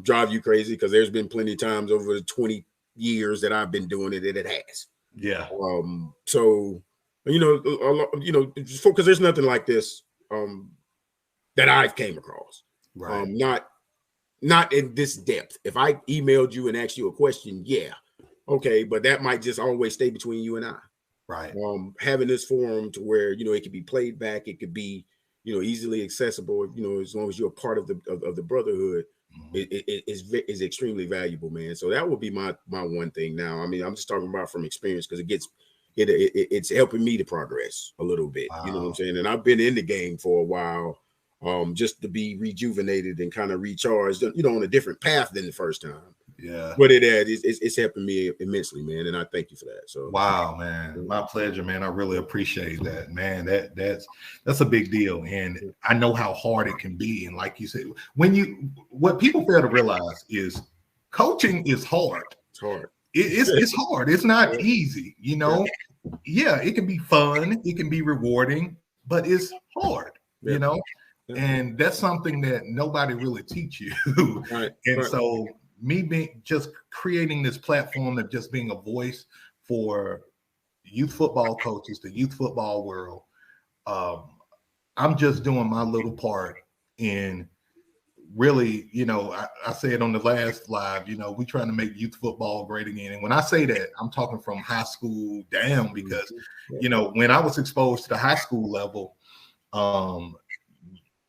drive you crazy, because there's been plenty of times over the 20 years that I've been doing it that it has. Yeah. So because there's nothing like this that I've came across. Right. Not in this depth. If I emailed you and asked you a question, yeah, okay, but that might just always stay between you and I. Right. Having this forum to where it could be played back, it could be easily accessible. As long as you're a part of the brotherhood, it is extremely valuable, man. So that would be my one thing. Now, I mean, I'm just talking about from experience, because it's helping me to progress a little bit. Wow. You know what I'm saying? And I've been in the game for a while, just to be rejuvenated and kind of recharged, on a different path than the first time. Yeah. But it's helping me immensely, man. And I thank you for that. So wow, man. My pleasure, man. I really appreciate that, man. That's a big deal. And I know how hard it can be. And like you said, what people fail to realize is coaching is hard. It's hard. It's hard. It's not easy, you know. Yeah, it can be fun, it can be rewarding, but it's hard, you know. And that's something that nobody really teach you. So me being just creating this platform of just being a voice for youth football coaches, the youth football world, I'm just doing my little part in really, you know, I said on the last live, you know, we trying to make youth football great again. And when I say that, I'm talking from high school down, because, you know, when I was exposed to the high school level,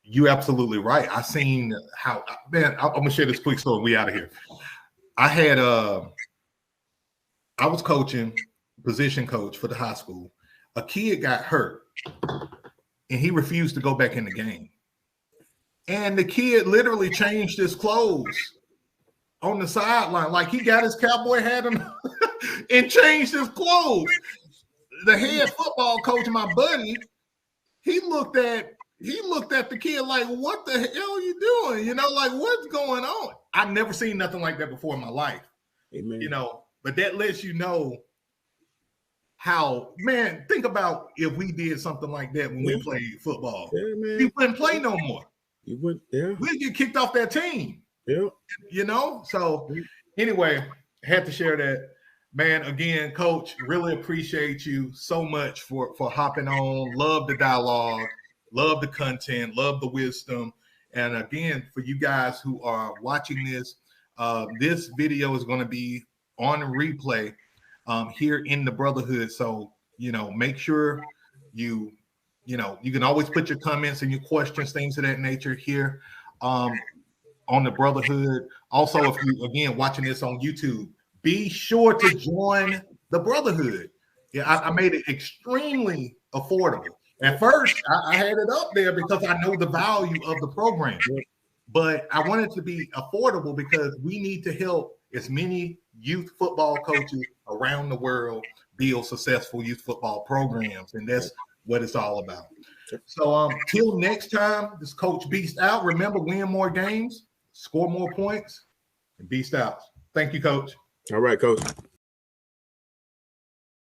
you're absolutely right. I seen how, man, I'm gonna share this quick story. We out of here. I was coaching, position coach for the high school. A kid got hurt and he refused to go back in the game. And the kid literally changed his clothes on the sideline. Like, he got his cowboy hat on and changed his clothes. The head football coach, my buddy, he looked at the kid like, what the hell are you doing? You know, like, what's going on? I've never seen nothing like that before in my life. Amen. You know, but that lets you know how, man, think about if we did something like that when we played football. We wouldn't play no more. You would, we'd get kicked off that team. You know, so anyway, had to share that. Man, again, Coach, really appreciate you so much for hopping on. Love the dialogue, love the content, love the wisdom. And again, for you guys who are watching this, this video is going to be on replay here in the Brotherhood. So, you know, make sure you can always put your comments and your questions, things of that nature here on the Brotherhood. Also, if you, again, watching this on YouTube, be sure to join the Brotherhood. Yeah, I made it extremely affordable. At first, I had it up there because I know the value of the program, but I wanted it to be affordable because we need to help as many youth football coaches around the world build successful youth football programs, and that's what it's all about. So till next time, this is Coach Beast out. Remember, win more games, score more points, and Beast out. Thank you, Coach. All right, Coach.